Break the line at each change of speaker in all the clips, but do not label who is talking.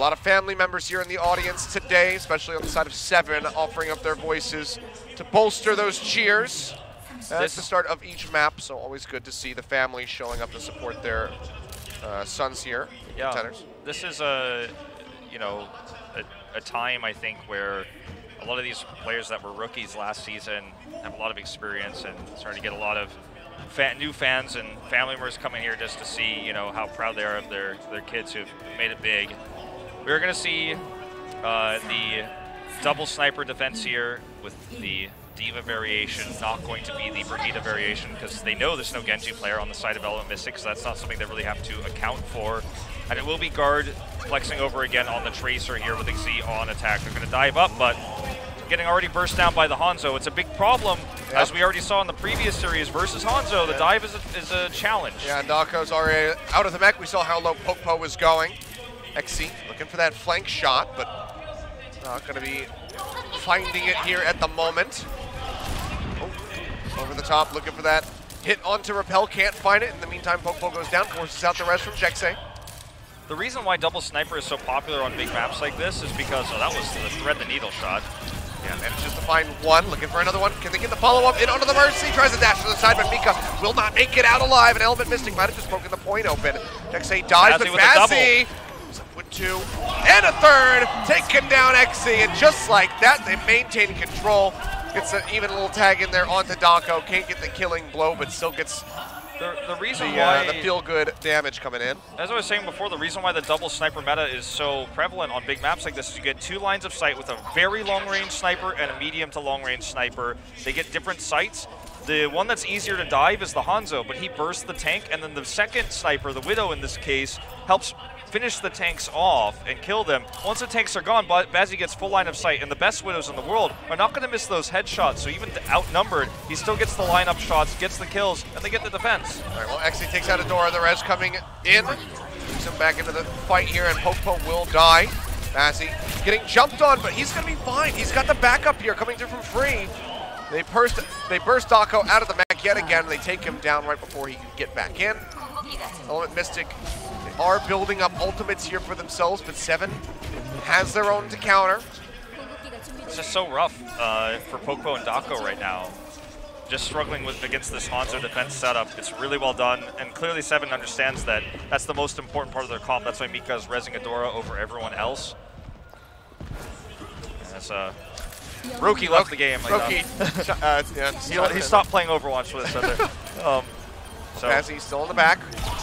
lot of family members here in the audience today, especially on the side of 7, offering up their voices to bolster those cheers. That's the start of each map, so always good to see the families showing up to support their sons here.
Yeah,
Contenders.
This is a time, I think, where a lot of these players that were rookies last season have a lot of experience and starting to get a lot of new fans and family members coming here just to see, how proud they are of their kids who've made it big. We're going to see the double sniper defense here with the Diva variation, not going to be the Brigitte variation because they know there's no Genji player on the side of Element Mystic, so that's not something they really have to account for. And it will be guard flexing over again on the Tracer here with XZ on attack. They're going to dive up, but getting already burst down by the Hanzo. It's a big problem, as we already saw in the previous series versus Hanzo. The dive is a challenge.
Yeah, and Dako's already out of the mech. We saw how low Popo was going. XZ looking for that flank shot, but not going to be finding it here at the moment. Over the top, looking for that hit onto Repel, can't find it. In the meantime, Popo goes down, forces out the rest from Jexay.
The reason why double sniper is so popular on big maps like this is because, that was the thread the needle shot.
Yeah, manages to find one, looking for another one. Can they get the follow-up in onto the Mercy? Tries to dash to the side, but Mika will not make it out alive, and Element Mystic might have just broken the point open. Jexay dies, but Bazzi with 2 and a 3rd, taking down XZ, and just like that, they maintain control. Gets an even little tag in there onto Dako. Can't get the killing blow, but still gets
the reason why
the feel-good damage coming in.
As I was saying before, the reason why the double sniper meta is so prevalent on big maps like this is you get 2 lines of sight with a very long-range sniper and a medium to long-range sniper. They get different sights. The one that's easier to dive is the Hanzo, but he bursts the tank, and then the second sniper, the Widow in this case, helps finish the tanks off and kill them. Once the tanks are gone, Bazzi gets full line of sight, and the best Widows in the world are not going to miss those headshots, so even outnumbered, he still gets the lineup shots, gets the kills, and they get the defense.
All right, well, XZ takes out Adora, the res coming in. Moves him back into the fight here, and Popo will die. Bazzi getting jumped on, but he's going to be fine. He's got the backup here coming through from free. They burst Dako out of the mech yet again, and they take him down right before he can get back in. Element Mystic are building up ultimates here for themselves, but 7 has their own to counter.
It's just so rough for Popo and Dako right now. Just struggling against this Hanzo defense setup. It's really well done, and clearly 7 understands that that's the most important part of their comp. That's why Mika is rezzing Adora over everyone else. And that's Roki left the game.
Roki.
He stopped playing Overwatch with us. So
Bazzi's still in the back.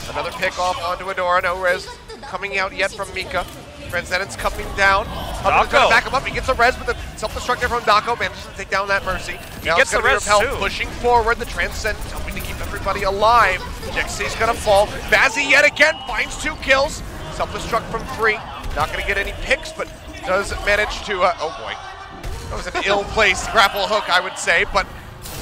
Another pick off onto Adora. No res coming out yet from Mika. Transcendence coming down. Trying to back him up. He gets a res with the self-destructive from Dako. Manages to take down that Mercy.
He gets the res too.
Pushing forward. The Transcendence helping to keep everybody alive. Jexay's gonna fall. Bazzi yet again finds 2 kills. Self-destruct from 3. Not gonna get any picks, but does manage to, oh boy. That was an ill-placed grapple hook, I would say, but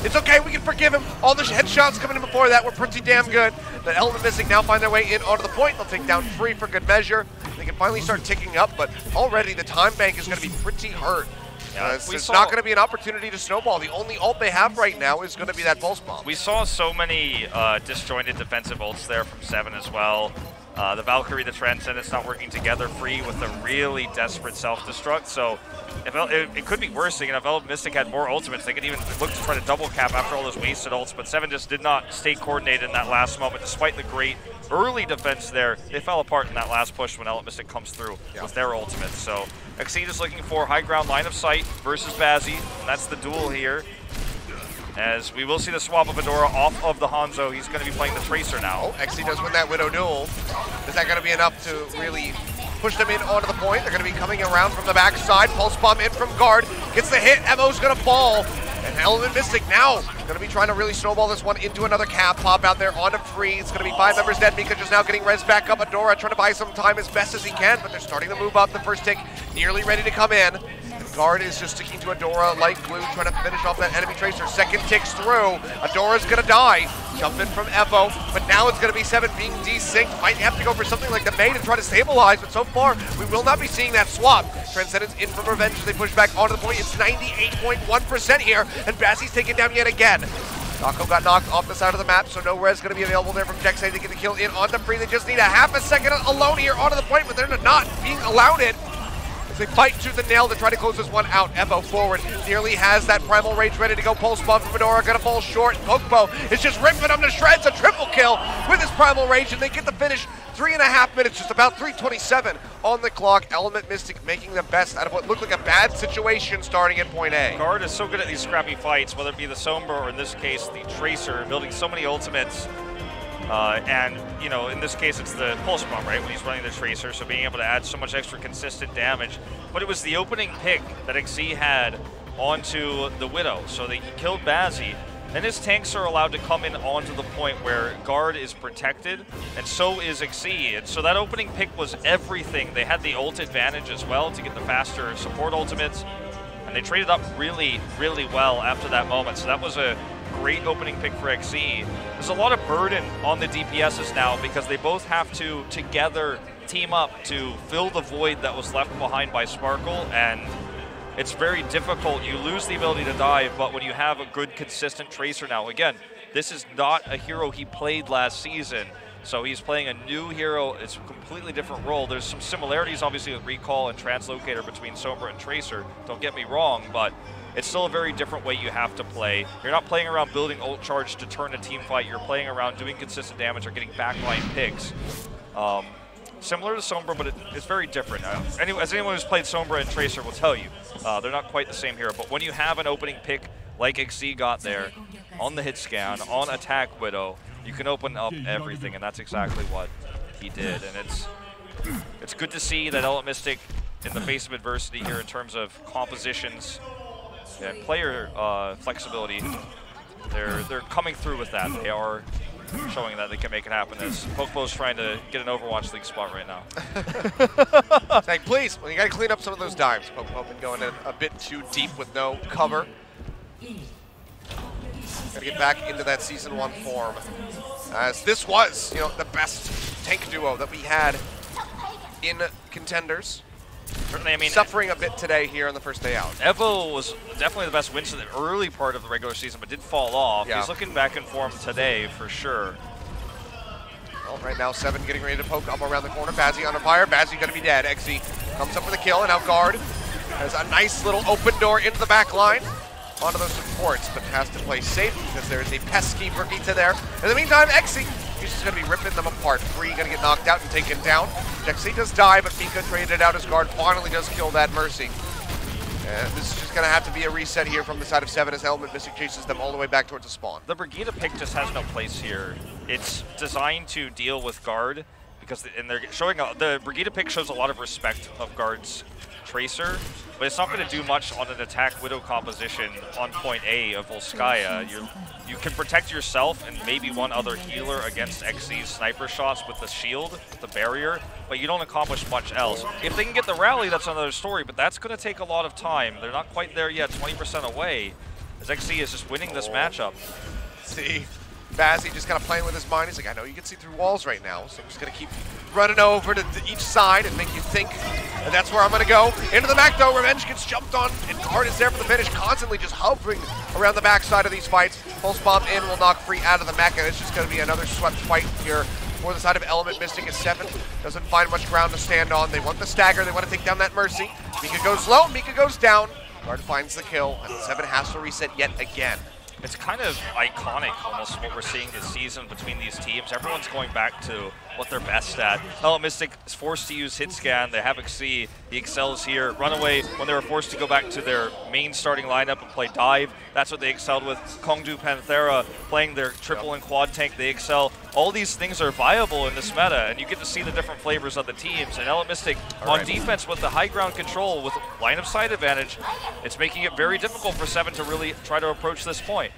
it's okay, we can forgive him. All the headshots coming in before that were pretty damn good. The Element Mystic now find their way in onto the point. They'll take down 3 for good measure. They can finally start ticking up, but already the time bank is going to be pretty hurt. It's not going to be an opportunity to snowball. The only ult they have right now is going to be that pulse bomb.
We saw so many disjointed defensive ults there from 7 as well. The Valkyrie, the Transcendence not working together, free with a really desperate self-destruct. So it could be worse. If Element Mystic had more ultimates, they could even look to try to double cap after all those wasted ults. But 7 just did not stay coordinated in that last moment. Despite the great early defense there, they fell apart in that last push when Element Mystic comes through with their ultimate. So XZ is looking for high ground line of sight versus Bazzi. And that's the duel here. As we will see the swap of Adora off of the Hanzo. He's going to be playing the Tracer now.
Oh, XZ does win that Widow duel. Is that going to be enough to really push them in onto the point? They're going to be coming around from the backside. Pulse bomb in from guard. Gets the hit. Emo's going to fall. And Element Mystic now going to be trying to really snowball this one into another cap. Pop out there onto free. It's going to be 5 members dead. Mika just now getting res back up. Adora trying to buy some time as best as he can, but they're starting to move up. The first tick nearly ready to come in. Guard is just sticking to Adora like glue, trying to finish off that enemy Tracer. Second ticks through. Adora's gonna die. Jump in from Evo, but now it's gonna be 7 being desynced. Might have to go for something like the main and try to stabilize, but so far, we will not be seeing that swap. Transcendence in from Revenge as they push back onto the point. It's 98.1% here, and Bazzi's taken down yet again. Taco got knocked off the side of the map, so no res going to be available there from Jexay to get the kill in onto Free. They just need a half a second alone here onto the point, but they're not being allowed it. As they fight tooth and nail to try to close this one out. Evo forward, nearly has that Primal Rage ready to go. Pulse bomb from Fedora, going to fall short. Pokebo is just ripping him to shreds. A triple kill with his Primal Rage, and they get the finish. 3.5 minutes, just about 3:27 on the clock. Element Mystic making the best out of what looked like a bad situation starting at point A.
Guard is so good at these scrappy fights, whether it be the Sombra or in this case the Tracer, building so many ultimates. And, you know, in this case it's the Pulse Bomb, right, when he's running the Tracer, so being able to add so much extra consistent damage. But it was the opening pick that XZ had onto the Widow, so that he killed Bazzi. Then his tanks are allowed to come in onto the point where Guard is protected, and so is XZ. And so that opening pick was everything. They had the ult advantage as well to get the faster support ultimates, and they traded up really, really well after that moment. So that was a great opening pick for XZ. There's a lot of burden on the DPSs now because they both have to together team up to fill the void that was left behind by Sparkle, and it's very difficult. You lose the ability to dive, but when you have a good, consistent Tracer now, again, this is not a hero he played last season, so he's playing a new hero. It's a completely different role. There's some similarities, obviously, with Recall and Translocator between Sombra and Tracer, don't get me wrong, but it's still a very different way you have to play. You're not playing around building ult charge to turn a team fight. You're playing around doing consistent damage or getting backline picks. Similar to Sombra, but it's very different. As anyone who's played Sombra and Tracer will tell you, they're not quite the same hero. But when you have an opening pick like XZ got there, on the hit scan, on attack Widow, you can open up everything, and that's exactly what he did. And it's good to see that Element Mystic, in the face of adversity here in terms of compositions and player flexibility, they're coming through with that. They are showing that they can make it happen, as Pokebo's trying to get an Overwatch League spot right now.
It's like, please, well, you got to clean up some of those dives. Pokebo been going in a bit too deep with no cover. Got to get back into that Season 1 form, as this was, you know, the best tank duo that we had in Contenders.
Certainly, I mean,
suffering a bit today here on the first day out.
Evo was definitely the best win in the early part of the regular season, but did fall off. Yeah. He's looking back in form today for sure.
Well, right now, Seven getting ready to poke up around the corner. Bazzi under fire. Bazzi going to be dead. XZ comes up with a kill, and now Guard has a nice little open door into the back line onto those supports, but has to play safe because there is a pesky Brigitte there. In the meantime, XZ, he's just going to be ripping them apart. Free going to get knocked out and taken down. Jexy does die, but Mika traded out. His Guard finally does kill that Mercy. And this is just going to have to be a reset here from the side of Seven as Element Mystic chases them all the way back towards the spawn.
The Brigitte pick just has no place here. It's designed to deal with Guard, because they're showing the Brigitte pick shows a lot of respect of Guard's Tracer, but it's not going to do much on an attack Widow composition on point A of Volskaya. You can protect yourself and maybe one other healer against XZ's sniper shots with the shield, the barrier, but you don't accomplish much else. If they can get the rally, that's another story, but that's going to take a lot of time. They're not quite there yet, 20% away, as XZ is just winning this matchup.
See, Bazzi just kind of playing with his mind. He's like, I know you can see through walls right now, so I'm just going to keep running over to each side and make you think that that's where I'm going to go. Into the back, though. Revenge gets jumped on, and Guard is there for the finish, constantly just hovering around the backside of these fights. Pulse Bomb in will knock Free out of the mech, and it's just going to be another swept fight here for the side of Element Mystic as Seven doesn't find much ground to stand on. They want the stagger. They want to take down that Mercy. Mika goes low. Mika goes down. Guard finds the kill, and Seven has to reset yet again.
It's kind of iconic, almost, what we're seeing this season between these teams. Everyone's going back to what they're best at. Element Mystic is forced to use hit scan. They have XZ. He excels here. Runaway, when they were forced to go back to their main starting lineup and play dive, that's what they excelled with. Kongdu Panthera playing their triple and quad tank, they excel. All these things are viable in this meta, and you get to see the different flavors of the teams. And Element Mystic on defense with the high ground control, with line of sight advantage, it's making it very difficult for Seven to really try to approach this point.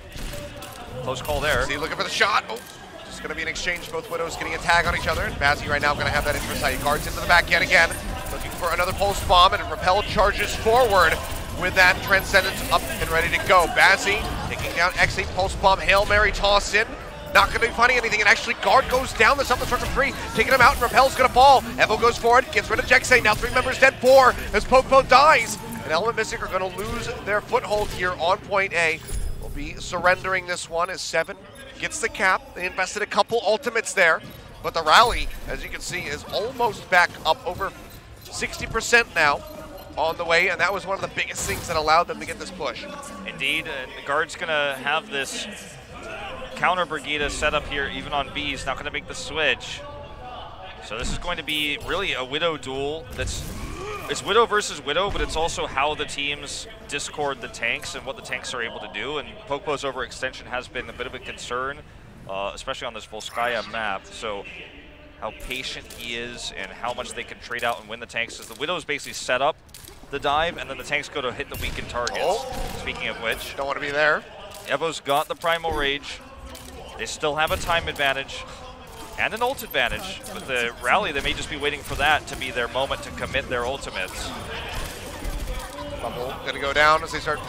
Close call there.
See, looking for the shot. Oh, just going to be an exchange. Both Widows getting a tag on each other. And Bazzi right now going to have that intra-sight. Guards into the back yet again. Looking for another Pulse Bomb, and Repel charges forward with that Transcendence up and ready to go. Bazzi taking down XZ. Pulse Bomb, Hail Mary toss in. Not going to be finding anything, and actually Guard goes down. The Something starts with Free, taking him out, and Repel's going to fall. Evo goes forward, gets rid of Jexay. Now 3 members dead, 4 as Pokebo dies. And Element Mystic are going to lose their foothold here on point A. be surrendering this one as Seven gets the cap. They invested a couple ultimates there, but the rally, as you can see, is almost back up over 60% now on the way, and that was one of the biggest things that allowed them to get this push.
Indeed, and the guard's gonna have this counter Brigida set up here, even on B. He's not gonna make the switch. So this is going to be really a Widow duel. It's Widow versus Widow, but it's also how the teams discord the tanks and what the tanks are able to do. And Popo's overextension has been a bit of a concern, especially on this Volskaya map. So how patient he is and how much they can trade out and win the tanks. As the Widows basically set up the dive, and then the tanks go to hit the weakened targets.
Oh.
Speaking of which,
Don't want to be there.
Evo's got the Primal Rage. They still have a time advantage and an ult advantage. With the rally, they may just be waiting for that to be their moment to commit their ultimates.
Bubble gonna go down as they start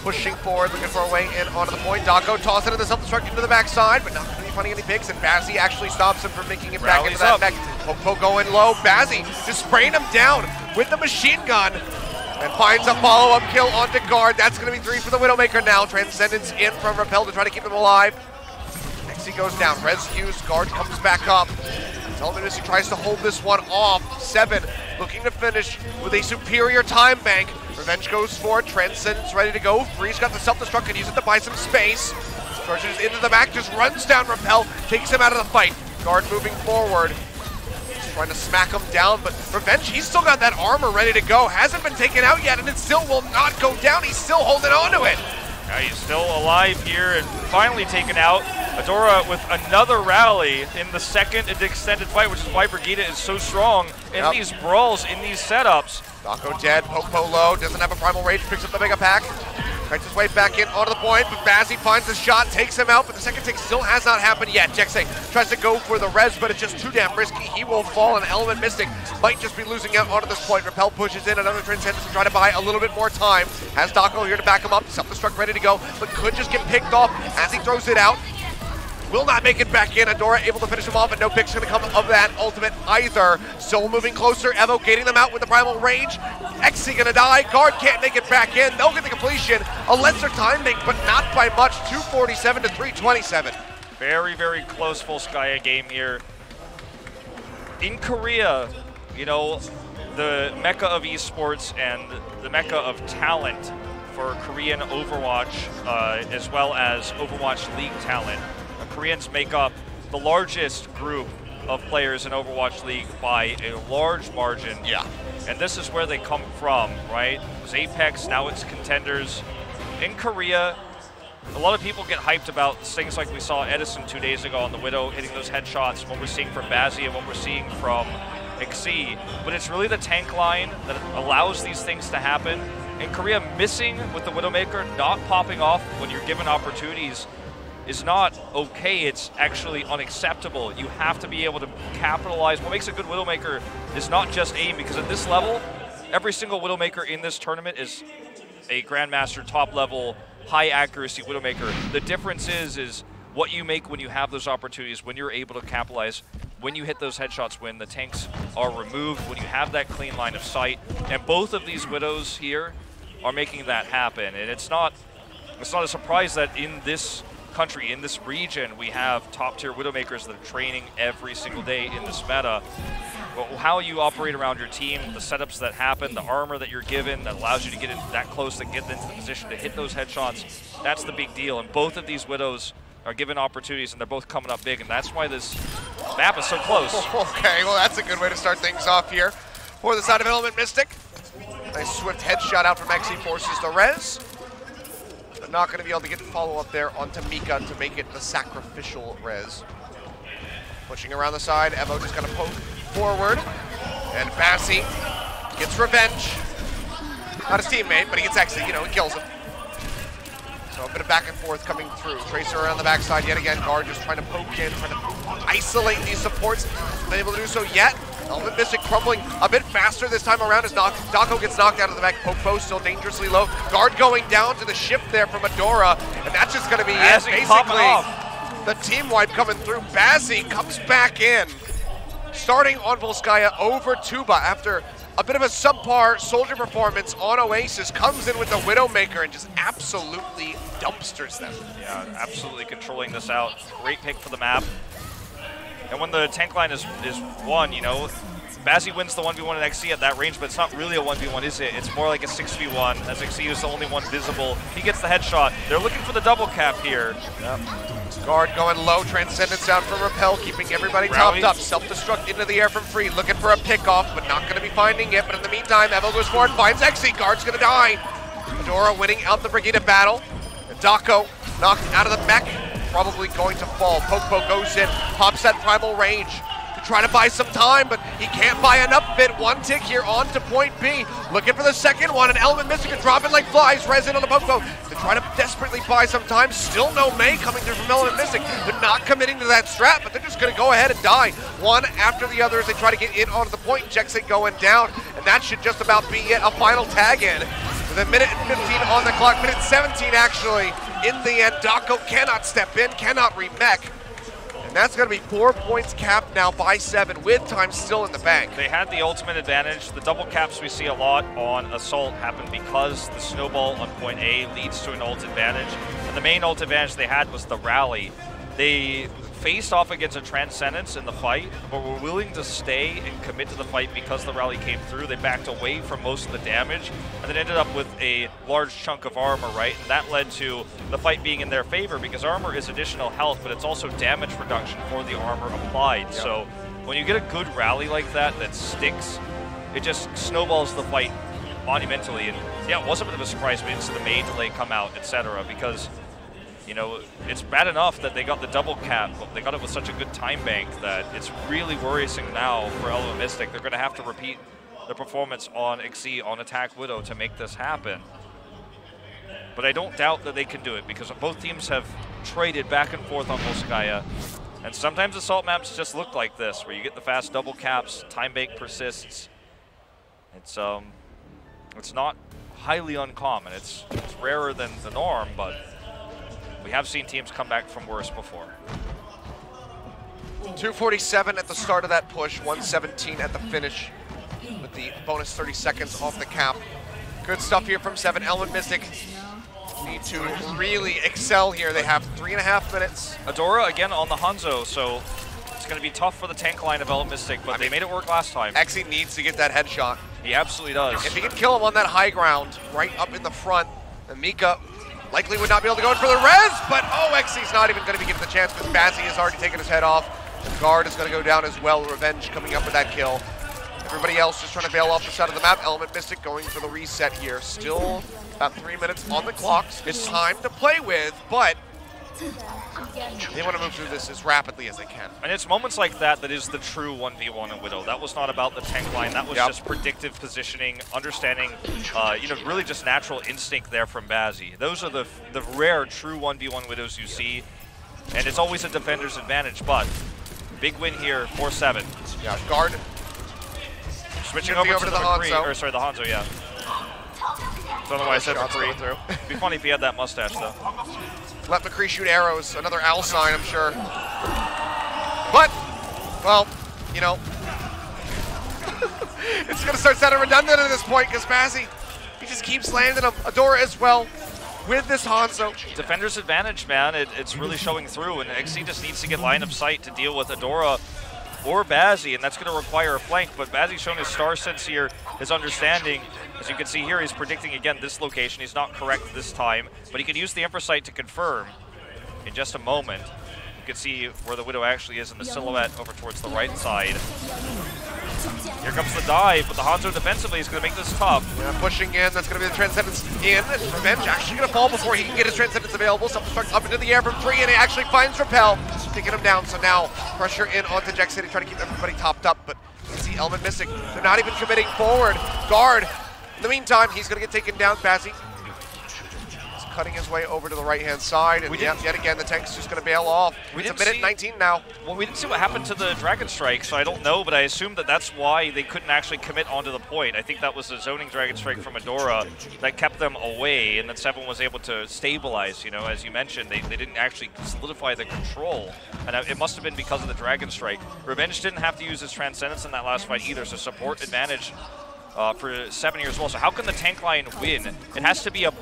pushing forward, looking for a way in onto the point. Dako toss it in the self-destruct into the backside, but not gonna be finding any picks, and Bazzi actually stops him from making it back into that neck. Popo going low, Bazzi just spraying him down with the machine gun, and finds a follow-up kill onto Guard. That's gonna be 3 for the Widowmaker now. Transcendence in from Repel to try to keep him alive. He goes down, res used, Guard comes back up. Element Mystic tries to hold this one off. Seven looking to finish with a superior time bank. Revenge goes for it, Transcendence ready to go. Freeze got the self-destruct, can use it to buy some space. Charges into the back, just runs down Repel, takes him out of the fight. Guard moving forward, just trying to smack him down, but Revenge, he's still got that armor ready to go. Hasn't been taken out yet, and it still will not go down. He's still holding on to it.
Yeah, he's still alive here and finally taken out. Adora with another rally in the second extended fight, which is why Brigida is so strong in these brawls, in these setups.
Dako dead, Popo low, doesn't have a Primal Rage, picks up the Mega Pack. Fights his way back in onto the point, but Bazzi finds the shot, takes him out, but the second take still has not happened yet. Jexe tries to go for the res, but it's just too damn risky. He will fall, and Element Mystic might just be losing out onto this point. Repel pushes in, another Transcendence to try to buy a little bit more time. Has Dako here to back him up, self-destruct ready to go, but could just get picked off as he throws it out. Will not make it back in. Adora able to finish him off, and no pick's going to come of that ultimate either. Still moving closer. Evo getting them out with the Primal Rage. Xe going to die. Guard can't make it back in. They'll get the completion. A lesser time bank, but not by much. 247 to 327.
Very, very close Volskaya game here. In Korea, you know, the mecca of esports and the mecca of talent for Korean Overwatch, as well as Overwatch League talent. Koreans make up the largest group of players in Overwatch League by a large margin.
Yeah.
And this is where they come from, right? It was Apex, now it's Contenders. In Korea, a lot of people get hyped about things like we saw Edison 2 days ago on the Widow hitting those headshots, what we're seeing from Bazzi and what we're seeing from Xe. But it's really the tank line that allows these things to happen. In Korea, missing with the Widowmaker, not popping off when you're given opportunities is not okay, it's actually unacceptable. You have to be able to capitalize. What makes a good Widowmaker is not just aim, because at this level, every single Widowmaker in this tournament is a Grandmaster top level, high accuracy Widowmaker. The difference is what you make when you have those opportunities, when you're able to capitalize, when you hit those headshots, when the tanks are removed, when you have that clean line of sight. And both of these Widows here are making that happen. And it's not a surprise that in this country, in this region, we have top-tier Widowmakers that are training every single day in this meta. But how you operate around your team, the setups that happen, the armor that you're given that allows you to get in that close, to get into the position to hit those headshots, that's the big deal. And both of these Widows are given opportunities, and they're both coming up big, and that's why this map is so close.
Okay, well that's a good way to start things off here for the side of Element Mystic. Nice swift headshot out from Xe, forces the res. But not going to be able to get the follow-up there onto Mika to make it the sacrificial res. Pushing around the side, Evo just going to poke forward. And Bazzi gets revenge. Not his teammate, but he gets Xe, you know, he kills him. So a bit of back and forth coming through. Tracer around the backside yet again. Guard just trying to poke in, trying to isolate these supports. Not able to do so yet. Element Mystic crumbling a bit faster this time around as Dako gets knocked out of the back. Popo still dangerously low. Guard going down to the shift there from Adora. And that's just going to be it. Basically, the team wipe coming through. Bazzi comes back in. Starting on Volskaya over Tuba after a bit of a subpar Soldier performance on Oasis, comes in with the Widowmaker and just absolutely dumpsters them.
Yeah, absolutely controlling this out. Great pick for the map. And when the tank line is won, you know, Bazzi wins the 1v1 in XC at that range, but it's not really a 1v1, is it? It's more like a 6v1, as XC is the only one visible. He gets the headshot. They're looking for the double cap here.
Yep. Guard going low, Transcendence out from Repel, keeping everybody topped up. Self-destruct into the air from Free, looking for a pickoff, but not going to be finding it. But in the meantime, Evo goes forward, finds XC. Guard's going to die. Adora winning out the Brigida battle. Dako knocked out of the mech, probably going to fall. Poke goes in, pops that primal range. Trying to buy some time, but he can't buy enough bit. One tick here on to point B. Looking for the second one, and Element Mystic can drop it like flies. Resin on the Popo to try to desperately buy some time. Still no May coming through from Element Mystic. They're not committing to that strat, but they're just going to go ahead and die. One after the other as they try to get in onto the point. Jexit going down, and that should just about be it. A final tag in with a minute and 15 on the clock. Minute 17 actually. In the end, Dako cannot step in, cannot remech. And that's going to be 4 points capped now by 7 with time still in the bank.
They had the ultimate advantage. The double caps we see a lot on Assault happen because the snowball on point A leads to an ult advantage. And the main ult advantage they had was the rally. They faced off against a Transcendence in the fight, but were willing to stay and commit to the fight because the rally came through. They backed away from most of the damage, and then ended up with a large chunk of armor, right? And that led to the fight being in their favor because armor is additional health, but it's also damage reduction for the armor applied. Yep. So when you get a good rally like that sticks, it just snowballs the fight monumentally. And yeah, it was a bit of a surprise when the May delay come out, etc. because you know, it's bad enough that they got the double cap, but they got it with such a good time bank that it's really worrisome now for Element Mystic. They're going to have to repeat the performance on XC on Attack Widow to make this happen. But I don't doubt that they can do it because both teams have traded back and forth on Volskaya. And sometimes Assault maps just look like this, where you get the fast double caps, time bank persists. It's not highly uncommon. It's rarer than the norm, but we have seen teams come back from worse before.
2:47 at the start of that push, 1:17 at the finish with the bonus 30 seconds off the cap. Good stuff here from 7. Element Mystic need to really excel here. They have 3.5 minutes.
Adora again on the Hanzo, so it's going to be tough for the tank line of Element Mystic, but they made it work last time.
Exi needs to get that headshot.
He absolutely does.
If he can kill him on that high ground, right up in the front, then Mika likely would not be able to go in for the res, but Exi's not even going to be getting the chance because Bazzi has already taken his head off. The guard is going to go down as well. Revenge coming up with that kill. Everybody else just trying to bail off the side of the map. Element Mystic going for the reset here. Still about 3 minutes on the clock. It's time to play with, but they want to move through this as rapidly as they can.
And it's moments like that that is the true 1v1 in Widow. That was not about the tank line. That was just predictive positioning, understanding, you know, really just natural instinct there from Bazzi. Those are the rare true 1v1 Widows you see, and it's always a defender's advantage, but big win here, 4-7.
Yeah, guard.
Switching over to the Hanzo. Or sorry, the Hanzo, yeah. Don't know why I said for free. It'd be funny if he had that mustache, though.
Let McCree shoot arrows. Another L sign, I'm sure. But, well, you know, it's going to start sounding redundant at this point because Bazzi, he just keeps landing them. Adora as well with this Hanzo.
Defender's advantage, man. It's really showing through, and XC just needs to get line of sight to deal with Adora or Bazzi, and that's going to require a flank, but Bazzi's shown his star sense here, his understanding. As you can see here, he's predicting again this location. He's not correct this time, but he can use the Emperor Sight to confirm in just a moment. You can see where the Widow actually is in the silhouette over towards the right side. Here comes the dive, but the Hanzo defensively is going to make this tough.
Yeah, pushing in, that's going to be the Transcendence in. Revenge actually going to fall before he can get his Transcendence available. Self-destruct up into the air from 3, and it actually finds Repel, taking him down. So now pressure in onto Jack City, trying to keep everybody topped up, but you see Element Mystic, they're not even committing forward. Guard, in the meantime, he's going to get taken down. Bazzi cutting his way over to the right-hand side, and yet again, the tank's just going to bail off. It's a minute 19 now.
Well, we didn't see what happened to the Dragon Strike, so I don't know, but I assume that that's why they couldn't actually commit onto the point. I think that was a zoning Dragon Strike from Adora that kept them away, and then Seven was able to stabilize, you know, as you mentioned. They didn't actually solidify the control, and it must have been because of the Dragon Strike. Revenge didn't have to use his Transcendence in that last fight either, so support advantage for 7 years as well. So how can the tank line win? It has to be a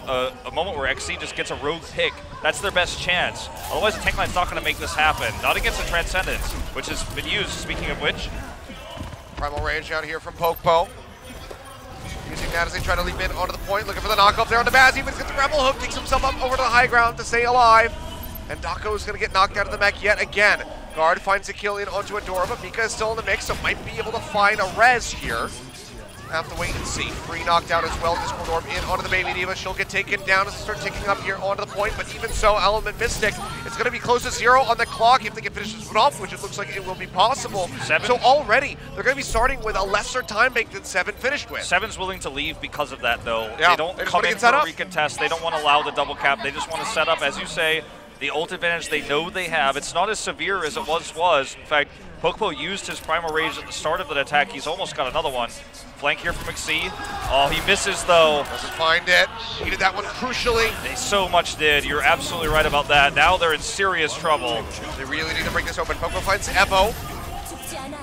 moment where XC just gets a rogue pick. That's their best chance. Otherwise, the tank line's not going to make this happen. Not against the Transcendence, which has been used, speaking of which.
Primal Rage down here from Pokepo. Using that as they try to leap in onto the point, looking for the knockoff there on the Bazzi, but he's got the grapple hook, takes himself up over to the high ground to stay alive. And Dako is going to get knocked out of the mech yet again. Guard finds a kill in onto Adora, but Mika is still in the mix, so might be able to find a res here. Have to wait and see. Free knocked out as well. Discord Orb in onto the Baby Diva. She'll get taken down as they start ticking up here onto the point, but even so, Element Mystic, it's going to be close to 0 on the clock if they can finish this one off, which it looks like it will be possible.
7.
So already, they're going to be starting with a lesser time bank than 7 finished with.
7's willing to leave because of that, though.
Yeah,
they don't come in for a recontest. They don't want to allow the double cap. They just want to set up, as you say, the ult advantage they know they have. It's not as severe as it was. In fact, Pokepo used his Primal Rage at the start of the attack. He's almost got another one. Flank here from XC. Oh, he misses though.
Doesn't find it. Needed that one crucially.
They so much did. You're absolutely right about that. Now they're in serious trouble.
They really need to break this open. Pokepo finds Evo.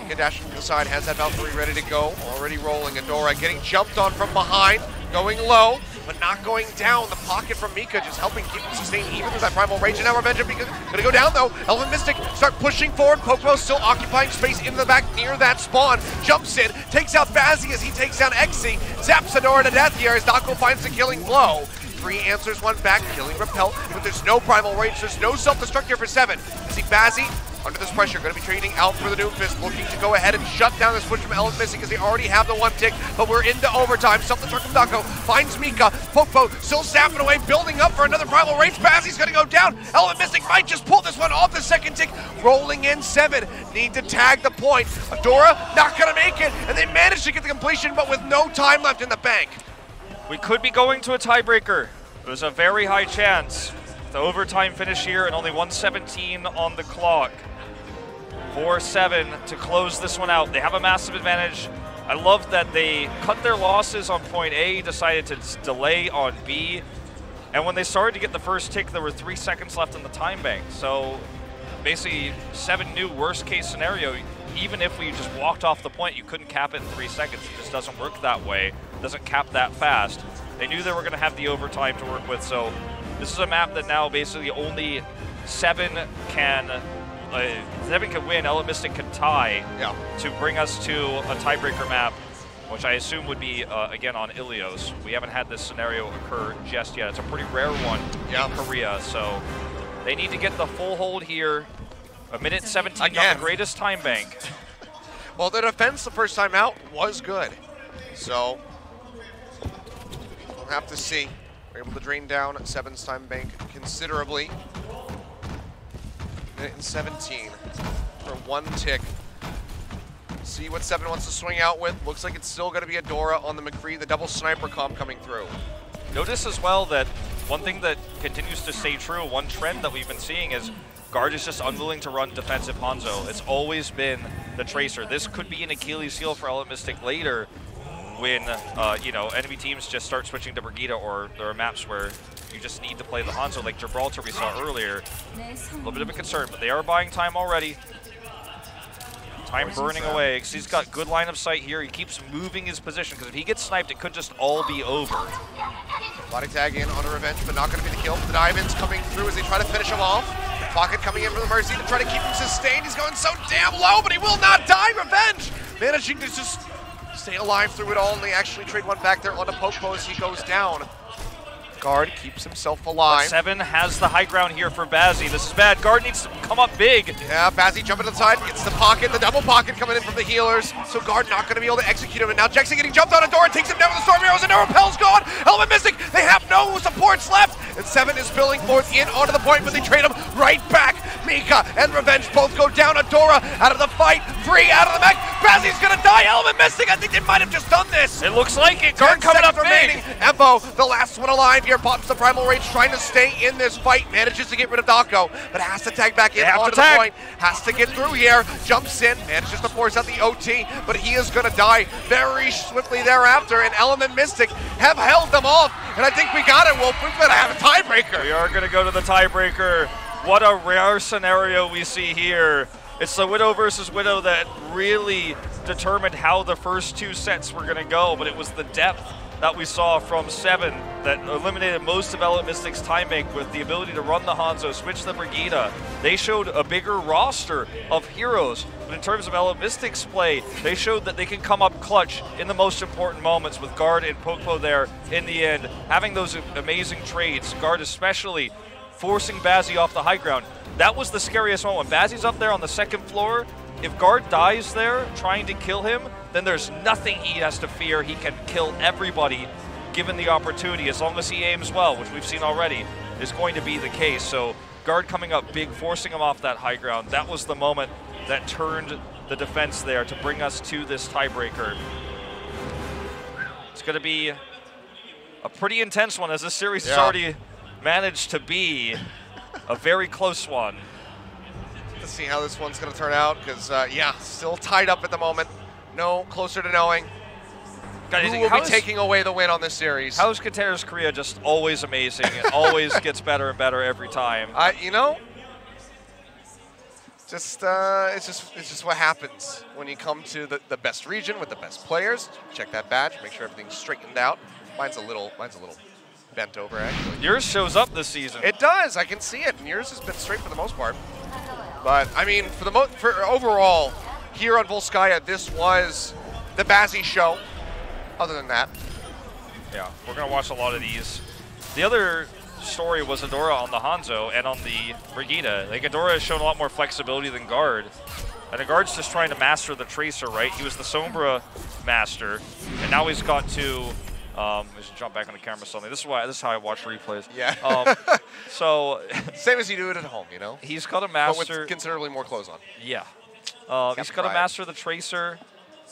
Mika dashing to the side, has that Valkyrie ready to go. Already rolling. Adora getting jumped on from behind. Going low, but not going down. The pocket from Mika just helping keep him sustained even with that Primal Rage. And now Revenge of Mika gonna go down though. Element Mystic start pushing forward. Pokepo still occupying space in the back near that spawn. Jumps in, takes out Bazzi as he takes down Exy. Zaps Adora to death here as Dako finds the killing blow. 3 answers, 1 back, killing Repel, but there's no Primal Rage, there's no self-destruct here for 7. You see Bazzi under this pressure, going to be trading out for the Doomfist, looking to go ahead and shut down this push from Element Mystic because they already have the 1 tick, but we're into overtime. Self-destruct from Dako, finds Mika, Pokepo still zapping away, building up for another Primal Rage. Bazzi's going to go down. Element Mystic might just pull this one off the 2nd tick, rolling in 7. Need to tag the point. Adora not going to make it, and they managed to get the completion, but with no time left in the bank.
We could be going to a tiebreaker. There's a very high chance. The overtime finish here and only 1:17 on the clock. 4-7 to close this one out. They have a massive advantage. I love that they cut their losses on point A, decided to delay on B. And when they started to get the first tick, there were 3 seconds left in the time bank. So basically 7 knew worst case scenario. Even if we just walked off the point, you couldn't cap it in 3 seconds. It just doesn't work that way. It doesn't cap that fast. They knew they were going to have the overtime to work with. So this is a map that now basically only 7 can win, Element Mystic can tie to bring us to a tiebreaker map, which I assume would be, again, on Achilios. We haven't had this scenario occur just yet. It's a pretty rare one in Korea, so they need to get the full hold here. 1:17, not the greatest time bank.
Well, the defense the first time out was good, so we'll have to see. We're able to drain down 7's time bank considerably. 1:17 for 1 tick. See what 7 wants to swing out with. Looks like it's still going to be Adora on the McCree, the double sniper comp coming through.
Notice as well that one thing that continues to stay true, one trend that we've been seeing is Guard is just unwilling to run defensive Hanzo. It's always been the Tracer. This could be an Achilles heel for Element Mystic later when, you know, enemy teams just start switching to Brigitte, or there are maps where you just need to play the Hanzo like Gibraltar we saw earlier. A little bit of a concern, but they are buying time already. Time burning away. He's got good line of sight here. He keeps moving his position because if he gets sniped, it could just all be over.
Body tag in on a Revenge, but not going to be the kill. The dive-ins coming through as they try to finish him off. Pocket coming in for the Mercy to try to keep him sustained. He's going so damn low, but he will not die. Revenge managing to just stay alive through it all, and they actually trade one back there onto Pokepo as he goes down. Guard keeps himself alive.
But 7 has the high ground here for Bazzi. This is bad. Guard needs to come up big.
Yeah, Bazzi jumping to the side, gets the pocket, the double pocket coming in from the healers. So Guard not going to be able to execute him. And now Jackson getting jumped on a door, takes him down with the Storm Arrows, and now Repel's gone. Element Mystic, they have no supports left. And 7 is spilling forth in onto the point, but they trade him right back. Mika and Revenge both go down. Adora out of the fight, 3 out of the mech. Bazzi's going to die. Element Mystic, I think they might have just done this.
It looks like it. Guard coming up remaining.
Big. Evo, the last one alive here, pops the Primal Rage, trying to stay in this fight, manages to get rid of Dako, but has to tag back in onto the point, has to get through here, jumps in, manages to force out the OT, but he is going to die very swiftly thereafter, and Element Mystic have held them off, and I think we got it, Wolf. We're going to have a tiebreaker.
We are going to go to the tiebreaker. What a rare scenario we see here. It's the Widow versus Widow that really determined how the first 2 sets were going to go, but it was the depth that we saw from Seven that eliminated most of Element Mystic's time bank with the ability to run the Hanzo, switch the Brigida. They showed a bigger roster of heroes, but in terms of Element Mystic's play, they showed that they can come up clutch in the most important moments with Guard and Popo there in the end, having those amazing trades, Guard especially forcing Bazzi off the high ground. That was the scariest moment. Bazzi's up there on the 2nd floor. If Guard dies there trying to kill him, then there's nothing he has to fear. He can kill everybody given the opportunity, as long as he aims well, which we've seen already is going to be the case. So Guard coming up big, forcing him off that high ground. That was the moment that turned the defense there to bring us to this tiebreaker. It's going to be a pretty intense one, as this series has already managed to be a very close one.
Let's see how this one's going to turn out, because, yeah, still tied up at the moment. No closer to knowing who will be taking away the win on this series.
How is Contenders Korea just always amazing? It always gets better and better every time.
You know, it's just what happens when you come to the best region with the best players. Check that badge, make sure everything's straightened out. Mine's a little bent over, actually.
Yours shows up this season.
It does. I can see it, and yours has been straight for the most part. But I mean, for overall, here on Volskaya, this was the Bazzi show. Other than that,
yeah, we're gonna watch a lot of these. The other story was Adora on the Hanzo and on the Brigida. Like, Adora has shown a lot more flexibility than Guard. And Guard's just trying to master the Tracer, right? He was the Sombra master, and now he's got to. Let's jump back on the camera suddenly. This is how I watch replays.
Yeah.
So
same as you do it at home, you know.
He's got to master.
But with considerably more clothes on.
Yeah. He's got to master the Tracer,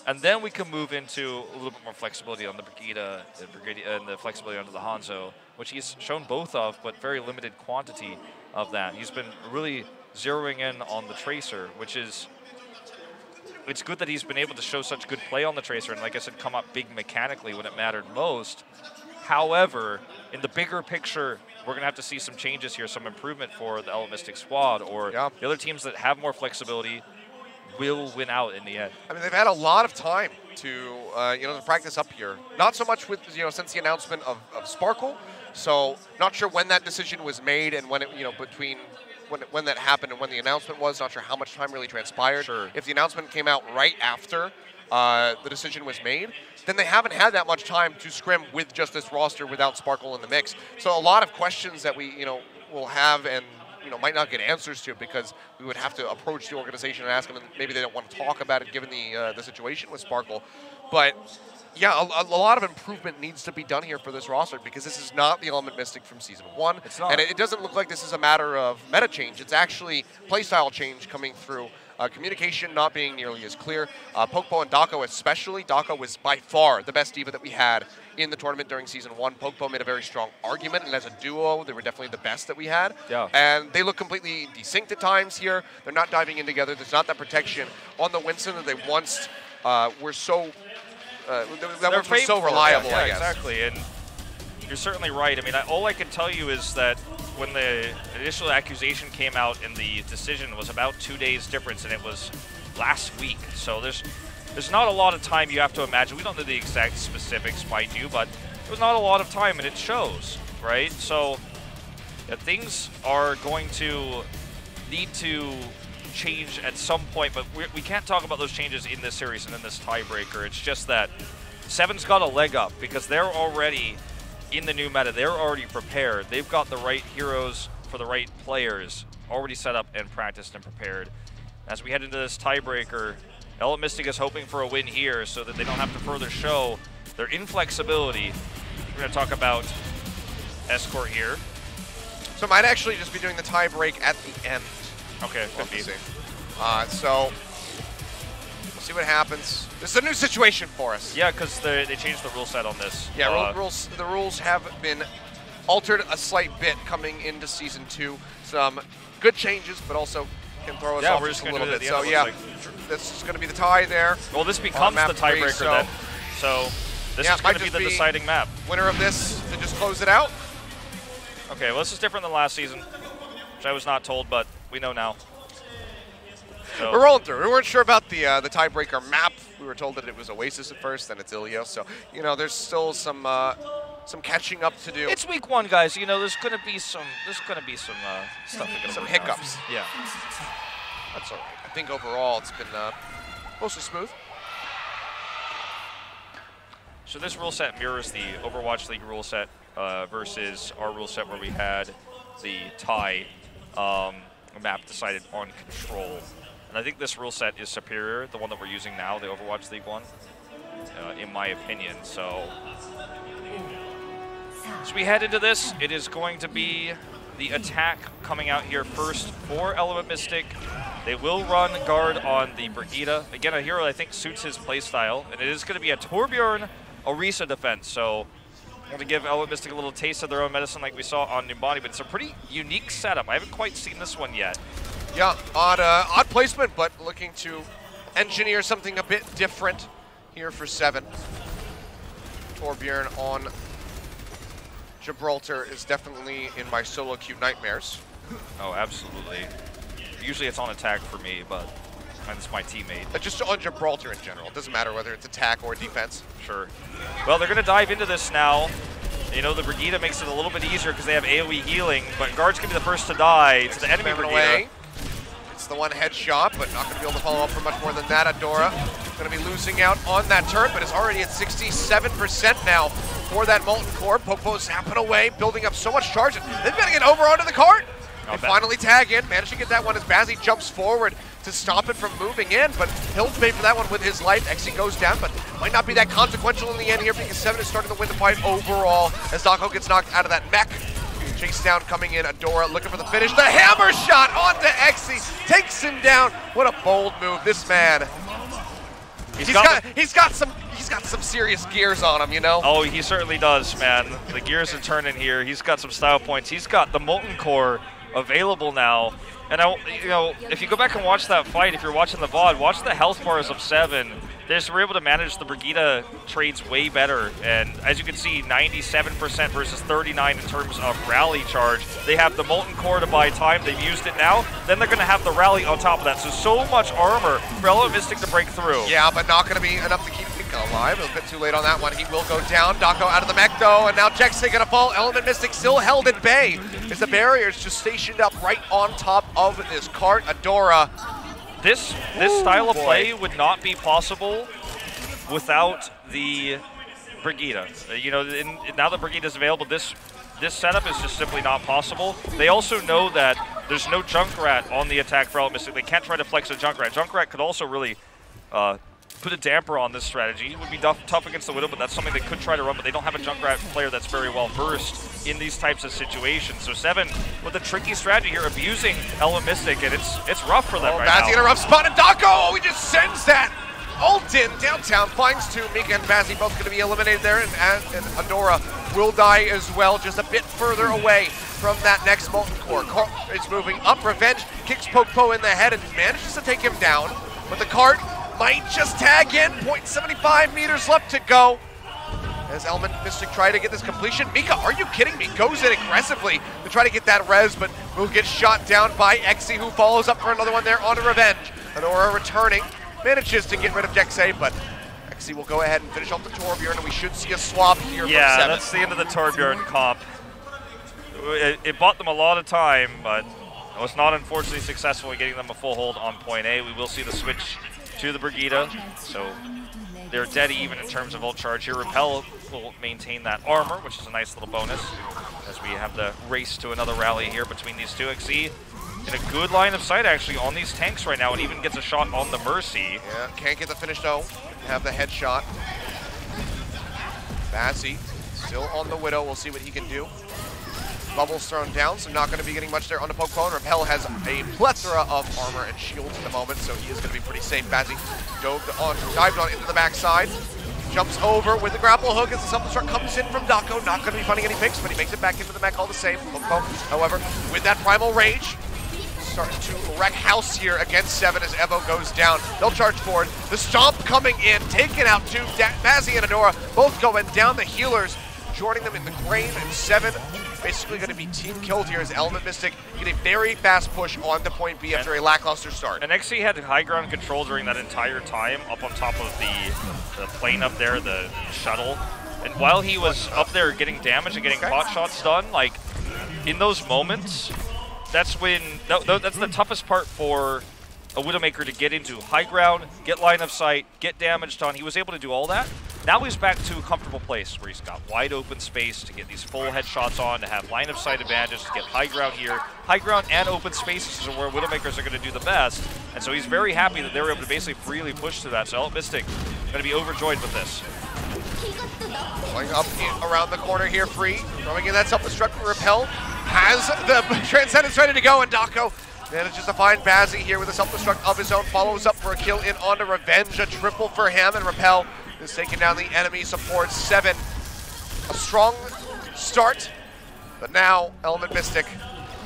and then we can move into a little bit more flexibility on the Brigida, and the flexibility onto the Hanzo, which he's shown both of, but very limited quantity of that. He's been really zeroing in on the Tracer, which is. It's good that he's been able to show such good play on the Tracer and, like I said, come up big mechanically when it mattered most. However, in the bigger picture, we're going to have to see some changes here, some improvement for the Element Mystic squad, or the other teams that have more flexibility will win out in the end.
I mean, they've had a lot of time to, to practice up here. Not so much with, since the announcement of Sparkle. So not sure when that decision was made and when it, between when that happened and when the announcement was. Not sure how much time really transpired.
Sure.
If the announcement came out right after the decision was made, then they haven't had that much time to scrim with just this roster without Sparkle in the mix. So a lot of questions that we, will have and, might not get answers to, because we would have to approach the organization and ask them, and maybe they don't want to talk about it given the situation with Sparkle. But yeah, a lot of improvement needs to be done here for this roster, because this is not the Element Mystic from Season 1.
It's not.
And it doesn't look like this is a matter of meta change. It's actually playstyle change coming through. Communication not being nearly as clear. Pokpo and Dako especially. Dako was by far the best diva that we had in the tournament during Season 1. Pokpo made a very strong argument, and as a duo, they were definitely the best that we had.
Yeah.
And they look completely desynced at times here. They're not diving in together. There's not that protection on the Winston that they once were so... that was so reliable, I guess.
Exactly, and you're certainly right. I mean, all I can tell you is that when the initial accusation came out and the decision was about 2 days difference, and it was last week. So there's not a lot of time you have to imagine. We don't know the exact specifics, mind you, but it was not a lot of time, and it shows, right? So yeah, things are going to need to change at some point, but we can't talk about those changes in this series and in this tiebreaker. It's just that Seven's got a leg up because they're already in the new meta. They're already prepared. They've got the right heroes for the right players already set up and practiced and prepared. As we head into this tiebreaker, Element Mystic is hoping for a win here so that they don't have to further show their inflexibility. We're going to talk about Escort here.
So might actually just be doing the tiebreak at the end.
Okay, could be.
So we'll see what happens. This is a new situation for us.
Yeah, because they changed the rule set on this.
Yeah, the rules have been altered a slight bit coming into Season 2. Some good changes, but also can throw us off just a little bit. So yeah, this is going to be the tie there.
Well, this becomes the tiebreaker then. So this is going to be the deciding map.
Winner of this to just close it out.
Okay, well, this is different than last season, which I was not told, but we know now. So
we're rolling through. We weren't sure about the tiebreaker map. We were told that it was Oasis at first, then it's Achilios. So, you know, there's still some catching up to do.
it's week 1, guys. You know, there's gonna be some stuff.
Some hiccups.
Yeah.
That's all right. I think overall it's been mostly smooth.
So this rule set mirrors the Overwatch League rule set versus our rule set where we had the tie map decided on control. And I think this rule set is superior, the one that we're using now, the Overwatch League one, in my opinion. So as we head into this, it is going to be the attack coming out here first for Element Mystic. They will run guard on the Brigida. Again, a hero I think suits his playstyle, and it is going to be a Torbjorn Orisa defense. So I'm going to give Element Mystic a little taste of their own medicine like we saw on Numbani, but it's a pretty unique setup. I haven't quite seen this one yet.
Yeah, odd placement, but looking to engineer something a bit different here for 7. Torbjorn on Gibraltar is definitely in my solo queue nightmares.
Oh, absolutely. Usually it's on attack for me, but it's my teammate.
Just on Gibraltar in general. It doesn't matter whether it's attack or defense.
Sure. Well, they're going to dive into this now. You know, the Brigida makes it a little bit easier because they have AoE healing, but guard's going to be the first to die to the enemy Brigida.
Away. It's the one headshot, but not going to be able to follow up for much more than that. Adora going to be losing out on that turret, but is already at 67% now for that Molten Core. Popo zapping away, building up so much charge, and they've got to get over onto the cart. They finally tag in, manage to get that one as Bazzi jumps forward to stop it from moving in, but he'll pay for that one with his life. Exi goes down, but might not be that consequential in the end here because 7 is starting to win the fight overall as Dako gets knocked out of that mech. Chase down coming in, Adora looking for the finish. The hammer shot onto Exi, takes him down. What a bold move, this man. He's got some serious gears on him, you know?
Oh, he certainly does, man. The gears are turning here. He's got some style points. He's got the Molten Core available now. And you know, if you go back and watch that fight, if you're watching the VOD, watch the health bars of 7. They just were able to manage the Brigida trades way better. And as you can see, 97% versus 39 in terms of rally charge. They have the Molten Core to buy time. They've used it now. Then they're going to have the rally on top of that. So much armor for Element Mystic to break through.
Yeah, but not going to be enough to keep Mika alive. A bit too late on that one. He will go down. Dako out of the mech, though. And now Jexay going to fall. Element Mystic still held at bay as the barrier's just stationed up right on top of this cart. Adora.
This style of play would not be possible without the Brigida. You know, now that Brigida is available, this setup is just simply not possible. They also know that there's no Junkrat on the attack for Element Mystic. They can't try to flex a Junkrat. Junkrat could also really put a damper on this strategy. It would be tough against the Widow, but that's something they could try to run, but they don't have a Junkrat player that's very well versed in these types of situations. So 7 with a tricky strategy here, abusing Element Mystic, and it's rough for them right now.
Bazzi in a rough spot, and Dako, he just sends that ult in downtown, finds 2. Mika and Bazzi both going to be eliminated there, and Adora will die as well, just a bit further away from that next Molten Core. Cart is moving up, Revenge kicks Popo in the head and manages to take him down, but the cart might just tag in, 0.75 meters left to go. As Element Mystic try to get this completion. Mika, are you kidding me? Goes in aggressively to try to get that res, but will get shot down by Exi, who follows up for another one there onto Revenge. Adora returning, manages to get rid of Jexay, but Exi will go ahead and finish off the Torbjorn, and we should see a swap here from 7.
Yeah, that's the end of the Torbjorn comp. It bought them a lot of time, but it was not unfortunately successful in getting them a full hold on point A. We will see the switch to the Brigida, so they're dead even in terms of ult charge here. Repel will maintain that armor, which is a nice little bonus, as we have the race to another rally here between these two. Xe in a good line of sight actually on these tanks right now, and even gets a shot on the Mercy.
Yeah, can't get the finish though. Have the headshot. Bazzi still on the Widow. We'll see what he can do. Bubbles thrown down, so not going to be getting much there on the Popo. And Repel has a plethora of armor and shields at the moment, so he is going to be pretty safe. Bazzi dived on into the backside. Jumps over with the grapple hook as the self-destruct comes in from Dako. Not going to be finding any picks, but he makes it back into the mech all the same. Popo, however, with that Primal Rage, starting to wreck house here against 7 as Evo goes down. They'll charge forward. The Stomp coming in, taking out 2. Bazzi and Adora both going down. The healers joining them in the grain, and 7 basically going to be team killed here as Element Mystic get a very fast push onto point B after a lackluster start.
And XC had high ground control during that entire time up on top of the plane up there, the shuttle. And while he was up there getting damage and getting pot shots done, like, in those moments, that's when, that's the toughest part for a Widowmaker to get into. High ground, get line of sight, get damage done. He was able to do all that. Now he's back to a comfortable place where he's got wide open space to get these full headshots on, to have line of sight advantage, to get high ground here. High ground and open spaces are where Widowmakers are going to do the best. And so he's very happy that they were able to basically freely push through that. So Element Mystic going to be overjoyed with this.
Going up around the corner here, free. Throwing in that self-destruct for Repel. Has the Transcendence ready to go, and Dako manages to find Bazzi here with a self-destruct of his own. Follows up for a kill in onto Revenge, a triple for him, and Repel is taking down the enemy support. 7. A strong start, but now Element Mystic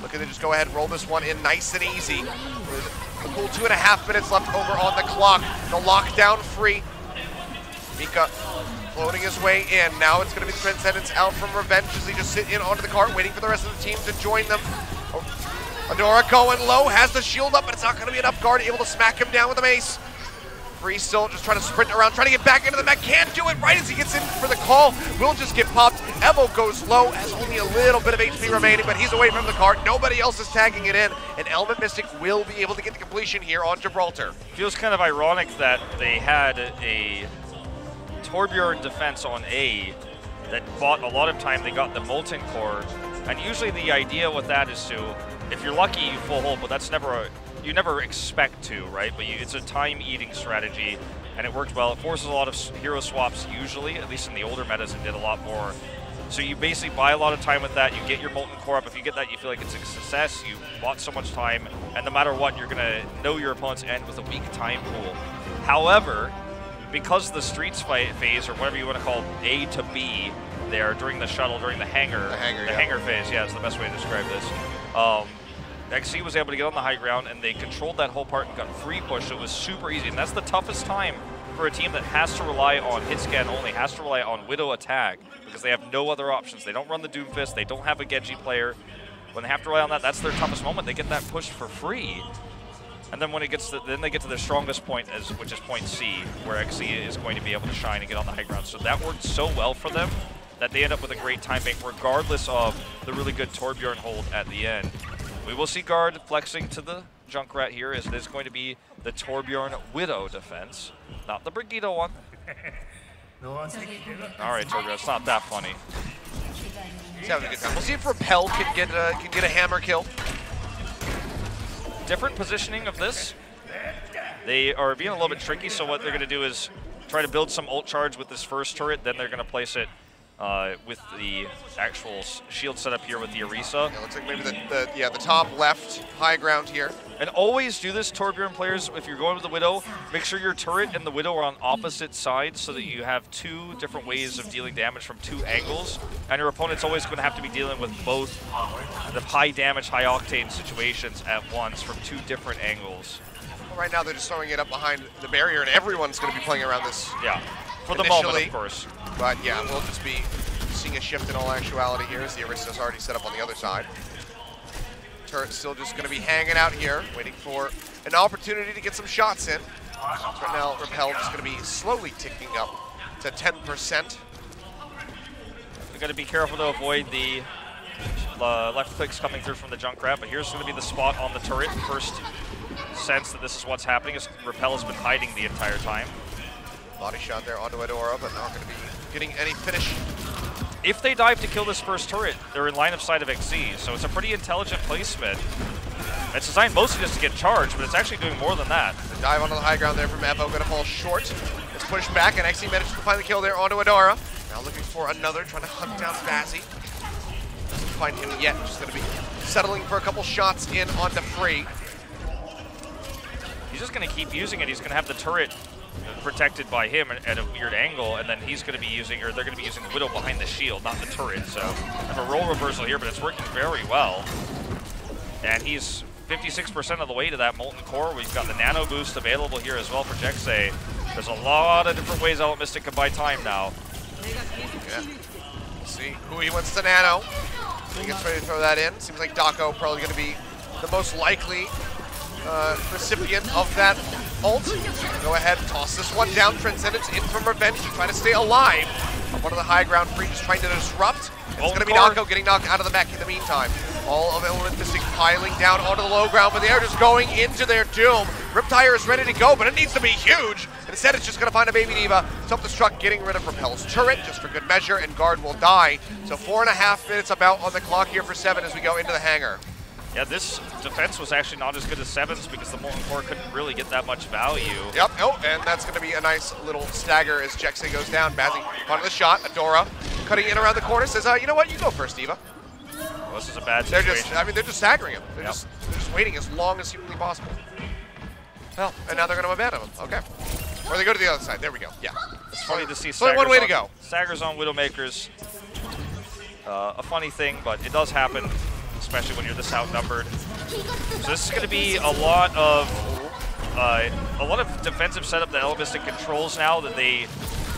looking to just go ahead and roll this one in nice and easy. With a cool 2.5 minutes left over on the clock. The lockdown free. Mika floating his way in. Now it's going to be the Transcendence out from Revenge as they just sit in onto the cart, waiting for the rest of the team to join them. Adora going low, has the shield up, but it's not going to be enough. Guard able to smack him down with a mace. Free still just trying to sprint around, trying to get back into the mech. Can't do it right as he gets in for the call. Will just get popped. Evo goes low, has only a little bit of HP remaining, but he's away from the cart. Nobody else is tagging it in, and Element Mystic will be able to get the completion here on Gibraltar.
Feels kind of ironic that they had a Torbjorn defense on A that bought a lot of time. They got the Molten Core, and usually the idea with that is to, if you're lucky, you full hold, but that's never you never expect to, right? But it's a time-eating strategy, and it worked well. It forces a lot of hero swaps usually, at least in the older metas, it did a lot more. So you basically buy a lot of time with that. You get your Molten Core up. If you get that, you feel like it's a success. You bought so much time, and no matter what, you're gonna know your opponent's end with a weak time pool. However, because the streets fight phase, or whatever you want to call A to B, there during the shuttle, during the hangar phase, yeah, it's the best way to describe this. XC was able to get on the high ground, and they controlled that whole part and got free push, so it was super easy. And that's the toughest time for a team that has to rely on hit scan only, has to rely on Widow attack, because they have no other options. They don't run the Doomfist, they don't have a Genji player. When they have to rely on that, that's their toughest moment. They get that push for free. And then when it gets to, then they get to their strongest point, which is point C, where XC is going to be able to shine and get on the high ground. So that worked so well for them that they end up with a great time bank, regardless of the really good Torbjorn hold at the end. We will see Guard flexing to the Junkrat here, as it is going to be the Torbjorn Widow defense, not the Brigitte one. All right, Torbjorn, it's not that funny.
He's having a good time. We'll see if Repel can get a hammer kill.
Different positioning of this. They are being a little bit tricky, so what they're going to do is try to build some ult charge with this first turret, then they're going to place it with the actual shield setup here with the Orisa.
Yeah, looks like maybe the top left high ground here.
And always do this, Torbjorn players, if you're going with the Widow, make sure your turret and the Widow are on opposite sides so that you have two different ways of dealing damage from two angles. And your opponent's always going to have to be dealing with both the high damage, high octane situations at once from two different angles.
Well, right now they're just throwing it up behind the barrier, and everyone's going to be playing around this.
Yeah, for the moment, of course.
But yeah, we'll just be seeing a shift in all actuality here as the Arista's already set up on the other side. Turret's still just going to be hanging out here, waiting for an opportunity to get some shots in. So right now, Repel just going to be slowly ticking up to 10%.
We've got to be careful to avoid the left clicks coming through from the Junkrat, but here's going to be the spot on the turret. First sense that this is what's happening is Repel has been hiding the entire time.
Body shot there onto Adora, but not going to be getting any finish.
If they dive to kill this first turret, they're in line of sight of XC, so it's a pretty intelligent placement. It's designed mostly just to get charged, but it's actually doing more than that.
The dive onto the high ground there from Evo, going to fall short. It's pushed back, and XC manages to find the kill there onto Adora. Now looking for another, trying to hunt down Bazzi. Doesn't find him yet, just going to be settling for a couple shots in onto Free.
He's just going to keep using it. He's going to have the turret protected by him at a weird angle, and then he's going to be using, or they're going to be using the Widow behind the shield, not the turret. So I have a role reversal here, but it's working very well. And he's 56% of the way to that Molten Core. We've got the Nano Boost available here as well for Jexay. There's a lot of different ways Element Mystic can buy time now.
Yeah. See who he wants to Nano. He gets ready to throw that in. Seems like Dako probably going to be the most likely recipient of that ult. Go ahead, toss this one down. Transcendence in from Revenge to try to stay alive. On one of the high ground, Free just trying to disrupt. It's going to be Dako getting knocked out of the mech in the meantime. All of Element Mystic piling down onto the low ground, but they are just going into their doom. Riptire is ready to go, but it needs to be huge. Instead, it's just going to find a Baby Diva. Self-destruct, getting rid of Repel's turret, just for good measure, and Guard will die. So 4.5 minutes about on the clock here for 7 as we go into the hangar.
Yeah, this defense was actually not as good as 7's because the Molten Core couldn't really get that much value.
Yep, oh, and that's going to be a nice little stagger as Jexi goes down. Bazzi on the shot, Adora cutting in around the corner, says, you know what, you go first, Diva.
Well, this is a bad situation.
They're just staggering him. They're just waiting as long as humanly possible. Well, and now they're going to abandon him. Okay. Or they go to the other side. There we go. Yeah.
It's funny to see
only one way to go.
Staggers on Widowmakers. A funny thing, but it does happen, especially when you're this outnumbered. So this is going to be a lot of defensive setup that Elemistic controls now that they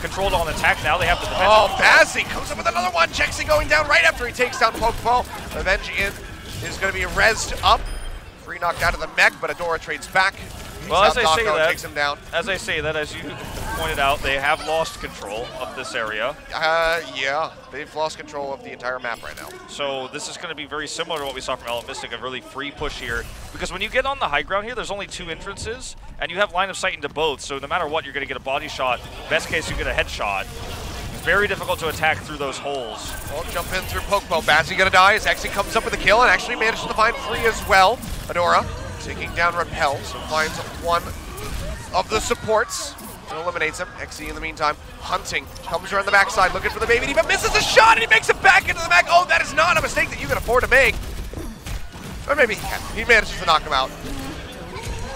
controlled on attack. Now they have the defense.
Oh, Bazzi comes up with another one. Jexi going down right after he takes down Pokeball. Revenge in is going to be rezzed up. Free knocked out of the mech, but Adora trades back.
Well, as I say that,
takes him down.
As I say that, as you pointed out, they have lost control of this area.
Yeah, they've lost control of the entire map right now.
So this is going to be very similar to what we saw from Elemistic, a really free push here. Because when you get on the high ground here, there's only 2 entrances, and you have line of sight into both. So no matter what, you're going to get a body shot. Best case, you get a headshot. Very difficult to attack through those holes.
Well, jump in through Pokeball. Bazzi gonna die as Exi comes up with a kill and actually manages to find Free as well. Adora taking down Repel, so finds one of the supports and eliminates him. Exi in the meantime, hunting, comes around the backside looking for the Baby Diva, misses a shot and he makes it back into the mech. Oh, that is not a mistake that you can afford to make. Or maybe he can. He manages to knock him out.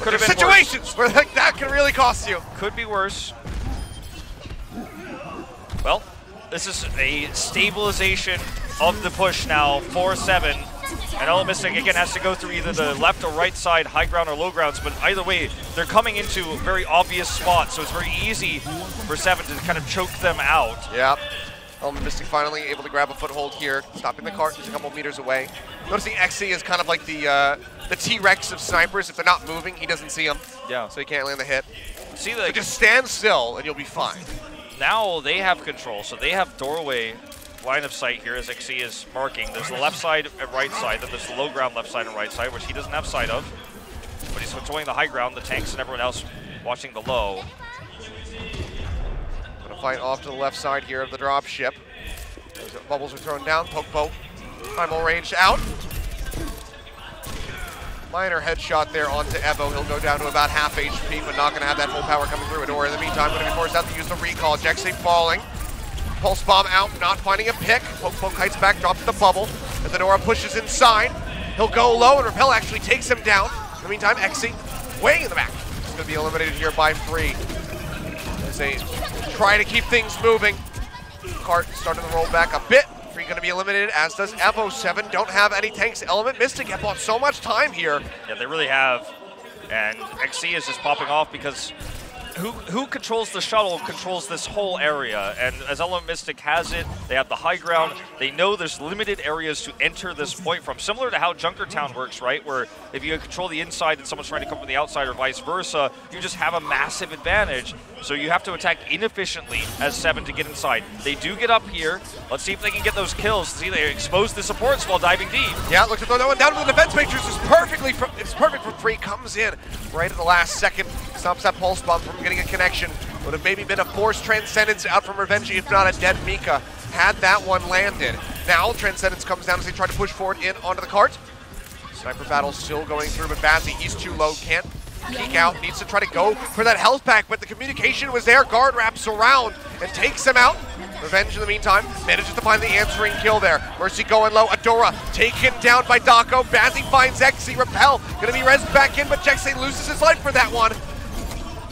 Could have been situations where that can really cost you.
Could be worse. Well, this is a stabilization of the push now for 7. And Elemistic again has to go through either the left or right side, high ground or low grounds, but either way, they're coming into very obvious spots, so it's very easy for 7 to kind of choke them out.
Yep. Mystic finally able to grab a foothold here, stopping the cart just a couple meters away. Noticing Exi is kind of like the T-Rex of snipers. If they're not moving, he doesn't see them. Yeah. So he can't land the hit.
See,
so just stand still and you'll be fine.
Now they have control, so they have doorway line of sight here as Exi is marking. There's the left side and right side, then there's the low ground left side and right side, which he doesn't have sight of. But he's controlling the high ground, the tanks and everyone else watching the low.
Gonna fight off to the left side here of the drop ship. As the bubbles are thrown down, Pokepo, primal range out. Minor headshot there onto Evo. He'll go down to about half HP, but not gonna have that full power coming through. Adora in the meantime gonna be forced out to use the recall. Jexi falling. Pulse Bomb out, not finding a pick. Poke kites back, drops the bubble. As Adora pushes inside, he'll go low, and Repel actually takes him down. In the meantime, Exi way in the back. He's going to be eliminated here by Free. As they try to keep things moving. Cart starting to roll back a bit. Free going to be eliminated, as does Evo. 7 don't have any tanks. Element Mystic have bought so much time here.
Yeah, they really have. And Exi is just popping off because who controls the shuttle controls this whole area, and as Element Mystic has it, they have the high ground. They know there's limited areas to enter this point from, similar to how Junkertown works, right? Where if you control the inside and someone's trying to come from the outside or vice versa, you just have a massive advantage. So you have to attack inefficiently as 7 to get inside. They do get up here. Let's see if they can get those kills. See, they expose the supports while diving deep.
Yeah, look to throw that one down to the defense matrix. It's perfect for Free. Comes in right at the last second. Stops that pulse bomb from getting a connection. Would have maybe been a forced Transcendence out from Revenge, if not a dead Mika, had that one landed. Now Transcendence comes down as they try to push forward in onto the cart. Sniper battle still going through, but Bazzi, he's too low, can't peek out, needs to try to go for that health pack, but the communication was there. Guard wraps around and takes him out. Revenge in the meantime manages to find the answering kill there. Mercy going low, Adora taken down by Dako. Bazzi finds Exi, Repel gonna be rezzed back in, but Jexi loses his life for that one.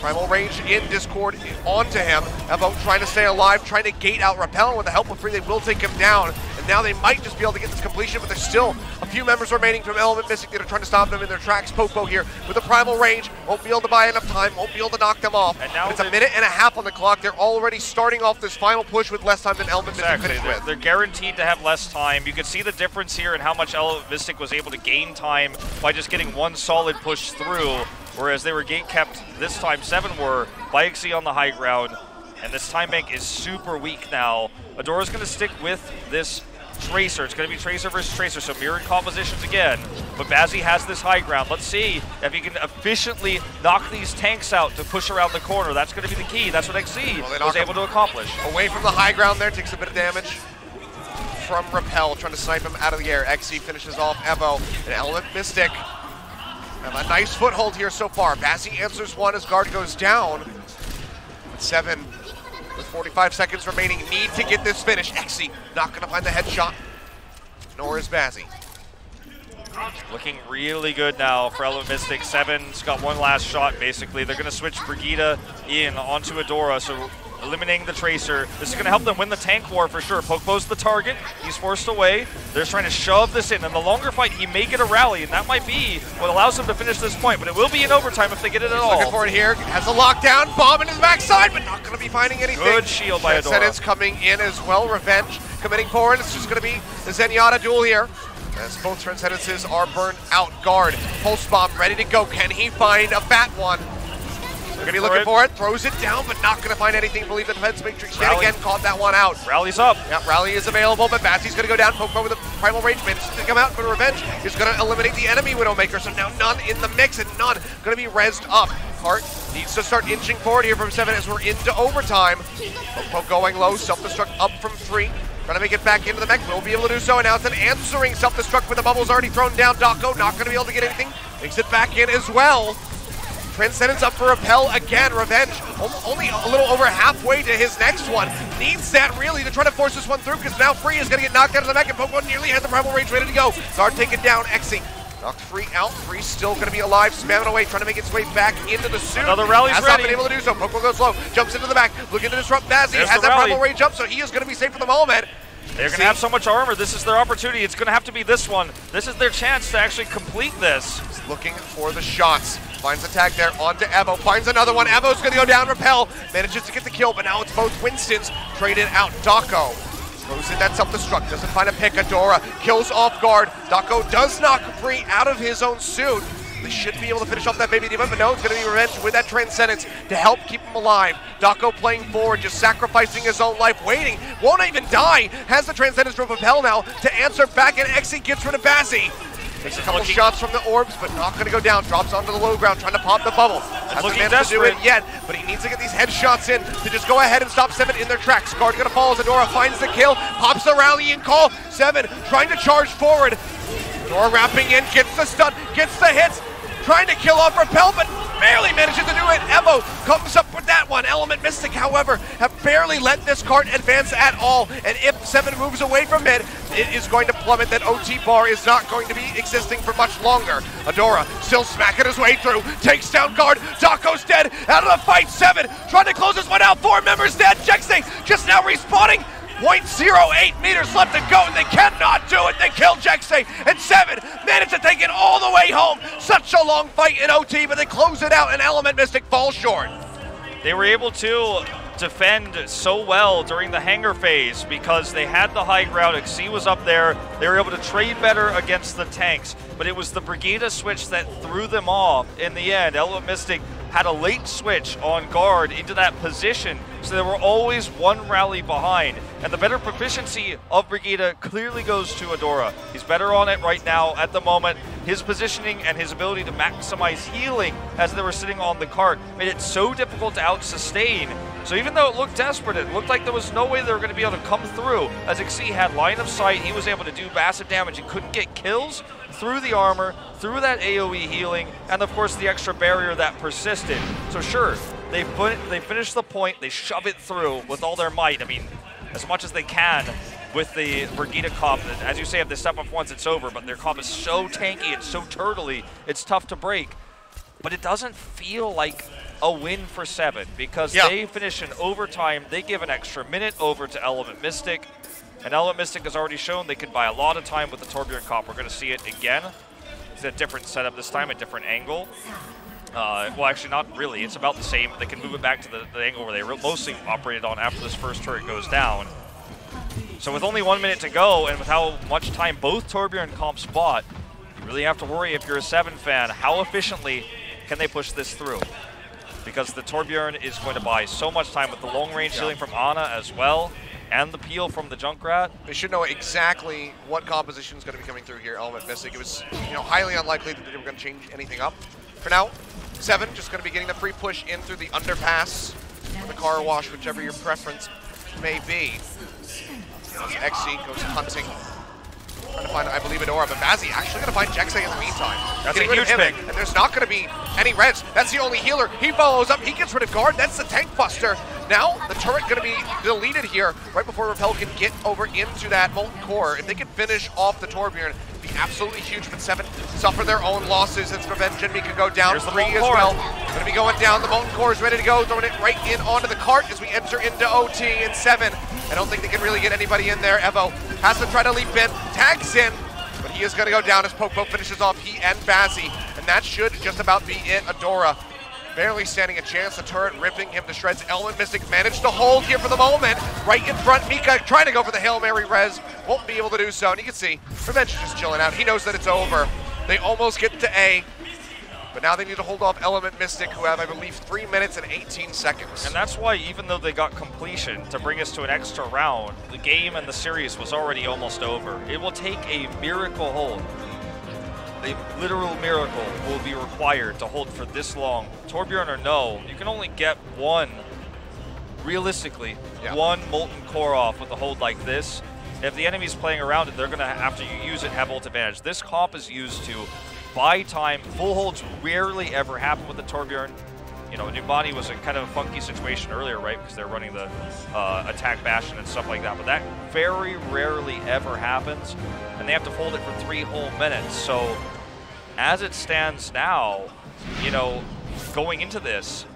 Primal range in Discord onto him. Evo trying to stay alive, trying to gate out Repel. With the help of Free, they will take him down. And now they might just be able to get this completion, but there's still a few members remaining from Element Mystic that are trying to stop them in their tracks. Popo here with a primal range, won't be able to buy enough time, won't be able to knock them off.
And now
it's a minute and a half on the clock. They're already starting off this final push with less time than Element Mystic finished with.
They're guaranteed to have less time. You can see the difference here in how much Element Mystic was able to gain time by just getting one solid push through, whereas they were gate kept this time. 7 were by XC on the high ground, and this time bank is super weak now. Adora's going to stick with this Tracer. It's going to be Tracer versus Tracer, so mirrored compositions again. But Bazzi has this high ground. Let's see if he can efficiently knock these tanks out to push around the corner. That's going to be the key. That's what XC was able to accomplish.
Away from the high ground there, takes a bit of damage from Repel, trying to snipe him out of the air. XC finishes off Evo, and Element Mystic have a nice foothold here so far. Bazzi answers one as guard goes down. But 7, with 45 seconds remaining, need to get this finish. XC not going to find the headshot, nor is Bazzi.
Looking really good now for Element Mystic. 7's got one last shot, basically. They're going to switch Brigida in onto Adora, so eliminating the Tracer. This is going to help them win the tank war for sure. Pokepo's the target. He's forced away. They're trying to shove this in. In the longer fight, he may get a rally, and that might be what allows them to finish this point, but it will be in overtime if they get it at all.
Looking for it here. Has a lockdown. Bomb in his backside, but not going to be finding anything.
Good shield by Adora.
Transcendence coming in as well. Revenge committing forward. It's just going to be the Zenyatta duel here, as both Transcendences are burned out. Guard, Pulse Bomb ready to go. Can he find a fat one? They're going to be looking for it. Throws it down, but not going to find anything. Believe the defense matrix yet again caught that one out.
Rally's up.
Yeah, Rally is available, but Bazzi's going to go down. Popo with a primal range manages to come out, but Revenge is going to eliminate the enemy Widowmaker. So now none in the mix, and none going to be rezzed up. Hart needs to start inching forward here from 7 as we're into overtime. Popo going low, self-destruct up from 3. Trying to make it back into the mech, will be able to do so, and now it's an answering self-destruct with the bubbles already thrown down. Dako not going to be able to get anything, makes it back in as well. Transcendence up for Repel again. Revenge only a little over halfway to his next one. Needs that really to try to force this one through, because now Free is going to get knocked out of the mech, and Popo nearly has the primal range ready to go. Guard taken down. XC knocked Free out. Free still going to be alive, spamming away, trying to make its way back into the suit.
Another rally's
has
ready.
not been able to do so. Popo goes low, jumps into the back, looking to disrupt Bazzi. Has that primal range up, so he is going to be safe for the moment.
They're going to have so much armor. This is their opportunity. It's going to have to be this one. This is their chance to actually complete this.
He's looking for the shots. Finds a tag there onto Evo. Finds another one. Evo's going to go down. Repel manages to get the kill, but now it's both Winstons traded out. Dako throws in that self-destruct. Doesn't find a pick. Adora kills off guard. Dako does knock Free out of his own suit. They should be able to finish off that baby demon, but no, it's going to be Revenge with that Transcendence to help keep him alive. Dako playing forward, just sacrificing his own life, waiting, won't even die. Has the Transcendence from Repel now to answer back, and XC gets rid of Bazzi. Takes a couple shots from the orbs, but not going to go down. Drops onto the low ground, trying to pop the bubble. Hasn't managed to do it yet, but he needs to get these headshots in to just go ahead and stop 7 in their tracks. Guard going to fall as Adora finds the kill, pops the rallying call. 7 trying to charge forward. Adora wrapping in, gets the stun, gets the hits. Trying to kill off Repel, but barely manages to do it. Evo comes up with that one. Element Mystic, however, have barely let this cart advance at all. And if 7 moves away from mid, it is going to plummet. That OT bar is not going to be existing for much longer. Adora still smacking his way through. Takes down guard. Dako's dead. Out of the fight. 7 trying to close this one out. 4 members dead. Jexay just now respawning. 0.08 meters left to go, and they cannot do it. They kill Jexay, and 7 managed to take it all the way home. Such a long fight in OT, but they close it out, and Element Mystic falls short.
They were able to defend so well during the hangar phase because they had the high ground. XC was up there. They were able to trade better against the tanks, but it was the Brigida switch that threw them off in the end. Element Mystic had a late switch on guard into that position, so they were always one rally behind. And the better proficiency of Brigida clearly goes to Adora. He's better on it right now at the moment. His positioning and his ability to maximize healing as they were sitting on the cart made it so difficult to out-sustain. So even though it looked desperate, it looked like there was no way they were going to be able to come through. As XC had line of sight, he was able to do massive damage and couldn't get kills through the armor, through that AoE healing, and of course the extra barrier that persisted. So sure, they finish the point, they shove it through with all their might. I mean, as much as they can with the Brigida comp. As you say, if they step up once, it's over, but their comp is so tanky, it's so turtly, it's tough to break. But it doesn't feel like a win for 7 because they finish in overtime. They give an extra minute over to Element Mystic. And Element Mystic has already shown they can buy a lot of time with the Torbjorn comp. We're going to see it again. It's a different setup this time, a different angle. Well, actually, not really. It's about the same. They can move it back to the angle where they mostly operated on after this first turret goes down. So with only 1 minute to go, and with how much time both Torbjorn comps bought, you really have to worry if you're a Seven fan, how efficiently can they push this through? Because the Torbjorn is going to buy so much time with the long-range healing from Ana as well, and the peel from the Junkrat.
They should know exactly what composition is going to be coming through here, Element Mystic. It was, highly unlikely that they were going to change anything up. For now, Seven just going to be getting the free push in through the underpass, or the car wash, whichever your preference may be. XC goes hunting, trying to find, I believe, Adora, but Bazzi actually going to find Jexay in the meantime.
That's a huge pick.
And there's not going to be any reds. That's the only healer. He follows up. He gets rid of guard. That's the tank buster. Now the turret going to be deleted here right before Repel can get over into that Molten Core. If they can finish off the Torbjorn, it'd be absolutely huge. But Seven suffer their own losses. It's Revenge Enemy could go down. 3 as well. Going to be going down. The Molten Core is ready to go. Throwing it right in onto the cart as we enter into OT. And Seven, I don't think they can really get anybody in there. Evo has to try to leap in. Tags in. But he is going to go down as Popo finishes off he and Bazzi. And that should just about be it. Adora barely standing a chance. The turret ripping him to shreds. Element Mystic managed to hold here for the moment. Right in front, Mika trying to go for the Hail Mary res. Won't be able to do so. And you can see Revenge is just chilling out. He knows that it's over. They almost get to A. But now they need to hold off Element Mystic, who have, I believe, 3 minutes and 18 seconds.
And that's why, even though they got completion to bring us to an extra round, the game and the series was already almost over. It will take a miracle hold. A literal miracle will be required to hold for this long. Torbjorn or no, you can only get one, realistically, one Molten Core off with a hold like this. If the enemy's playing around it, they're going to, after you use it, have ult advantage. This comp is used to buy time. Full holds rarely ever happen with the Torbjorn. Numbani was a kind of a funky situation earlier, right? Because they're running the attack bastion and stuff like that. But that very rarely ever happens. And they have to hold it for 3 whole minutes. So as it stands now, going into this,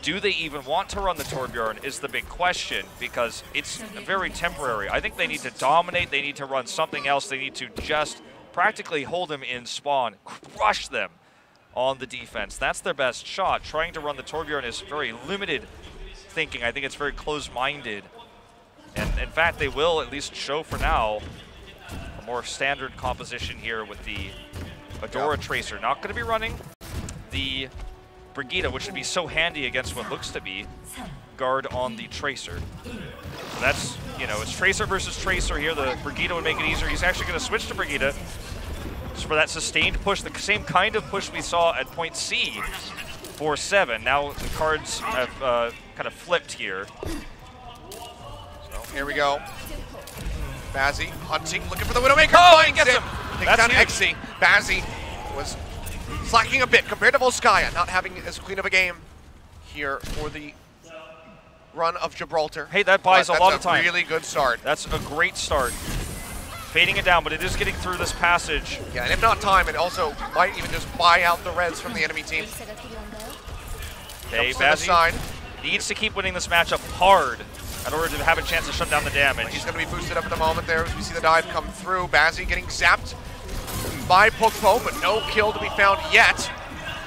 do they even want to run the Torbjorn is the big question, because it's very temporary. I think they need to dominate. They need to run something else. They need to just practically hold them in spawn, crush them on the defense. That's their best shot. Trying to run the Torbjorn is very limited thinking. I think it's very close-minded. And in fact, they will at least show for now a more standard composition here with the Adora Tracer. Not going to be running the Brigitte, which would be so handy against what looks to be guard on the Tracer. So that's, it's Tracer versus Tracer here. The Brigitte would make it easier. He's actually going to switch to Brigitte just for that sustained push, the same kind of push we saw at point C for Seven. Now the cards have kind of flipped here.
So here we go. Bazzi hunting, looking for the Widowmaker.
Oh, he gets him.
Takes down Exy. Bazzi was slacking a bit compared to Volskaya, not having as clean of a game here for the run of Gibraltar.
Hey, that buys a lot of time.
That's a really good start.
That's a great start. Fading it down, but it is getting through this passage.
Yeah, and if not time, it also might even just buy out the reds from the enemy team.
Okay, Bazzi needs to keep winning this matchup hard in order to have a chance to shut down the damage.
He's going to be boosted up at the moment there as we see the dive come through. Bazzi getting zapped by Pokpo, but no kill to be found yet.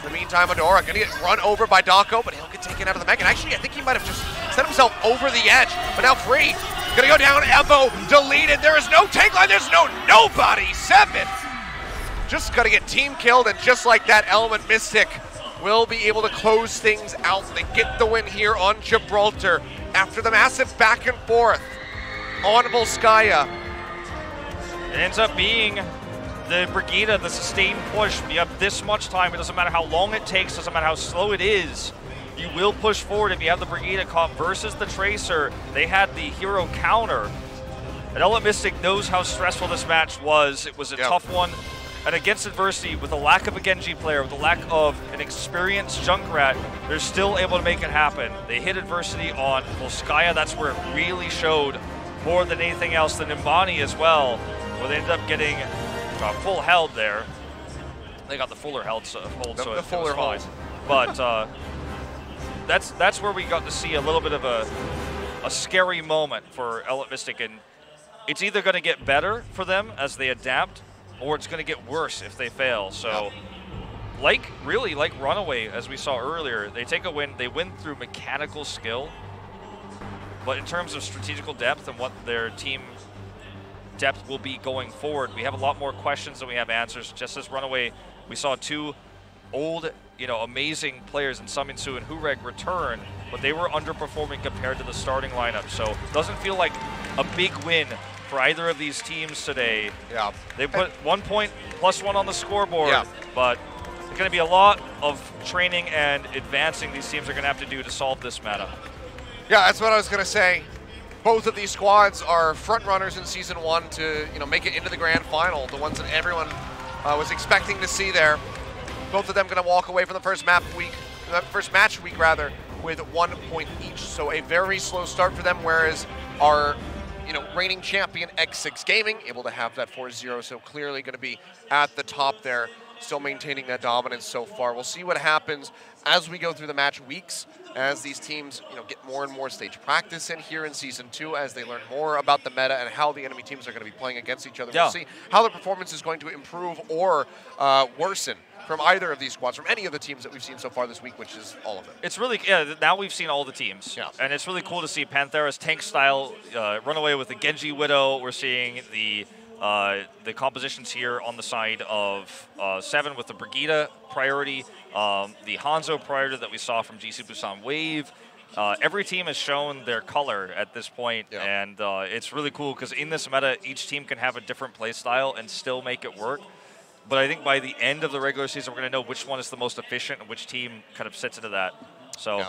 In the meantime, Adora going to get run over by Dako, but he'll get taken out of the mech. And actually, I think he might have just set himself over the edge, but now free. Going to go down, Evo deleted. There is no tank line, there's nobody. Seven just going to get team killed, and just like that, Element Mystic will be able to close things out. They get the win here on Gibraltar after the massive back and forth on Volskaya.
It ends up being the Brigitte, the sustained push. You have this much time. It doesn't matter how long it takes, doesn't matter how slow it is. You will push forward if you have the Brigitte comp versus the Tracer. They had the hero counter. And Element Mystic knows how stressful this match was. It was a tough one. And against adversity, with the lack of a Genji player, with the lack of an experienced Junkrat, they're still able to make it happen. They hit adversity on Volskaya. That's where it really showed more than anything else. The Nimbani as well, where they ended up getting full held there. They got the fuller held, so the fuller hold. But that's where we got to see a little bit of a scary moment for Element Mystic. And it's either going to get better for them as they adapt, or it's going to get worse if they fail. So, like Runaway, as we saw earlier, they take a win. They win through mechanical skill, but in terms of strategical depth and what their team depth will be going forward, we have a lot more questions than we have answers. Just as Runaway, we saw two old, amazing players in Suminsu and Hureg return, but they were underperforming compared to the starting lineup. So it doesn't feel like a big win for either of these teams today.
Yeah.
They put 1 point +1 on the scoreboard,
Yeah.
but there's going to be a lot of training and advancing these teams are going to have to do to solve this meta.
Yeah, that's what I was going to say. Both of these squads are front runners in Season 1 to make it into the grand final, the ones that everyone was expecting to see there. Both of them going to walk away from the first match week with 1 point each. So a very slow start for them, whereas our reigning champion X6 Gaming able to have that 4-0, so clearly going to be at the top there, still maintaining that dominance so far. We'll see what happens as we go through the match weeks, as these teams get more and more stage practice in here in Season 2, as they learn more about the meta and how the enemy teams are going to be playing against each other.
Yeah.
We'll see how the performance is going to improve or worsen from either of these squads, from any of the teams that we've seen so far this week, which is all of them.
It's really, now we've seen all the teams.
Yeah.
And it's really cool to see Panthera's tank style run away with the Genji Widow. We're seeing the compositions here on the side of Seven with the Brigida priority, the Hanzo priority that we saw from GC Busan Wave. Every team has shown their color at this point, and it's really cool because in this meta, each team can have a different play style and still make it work. But I think by the end of the regular season, we're going to know which one is the most efficient and which team kind of sits into that. So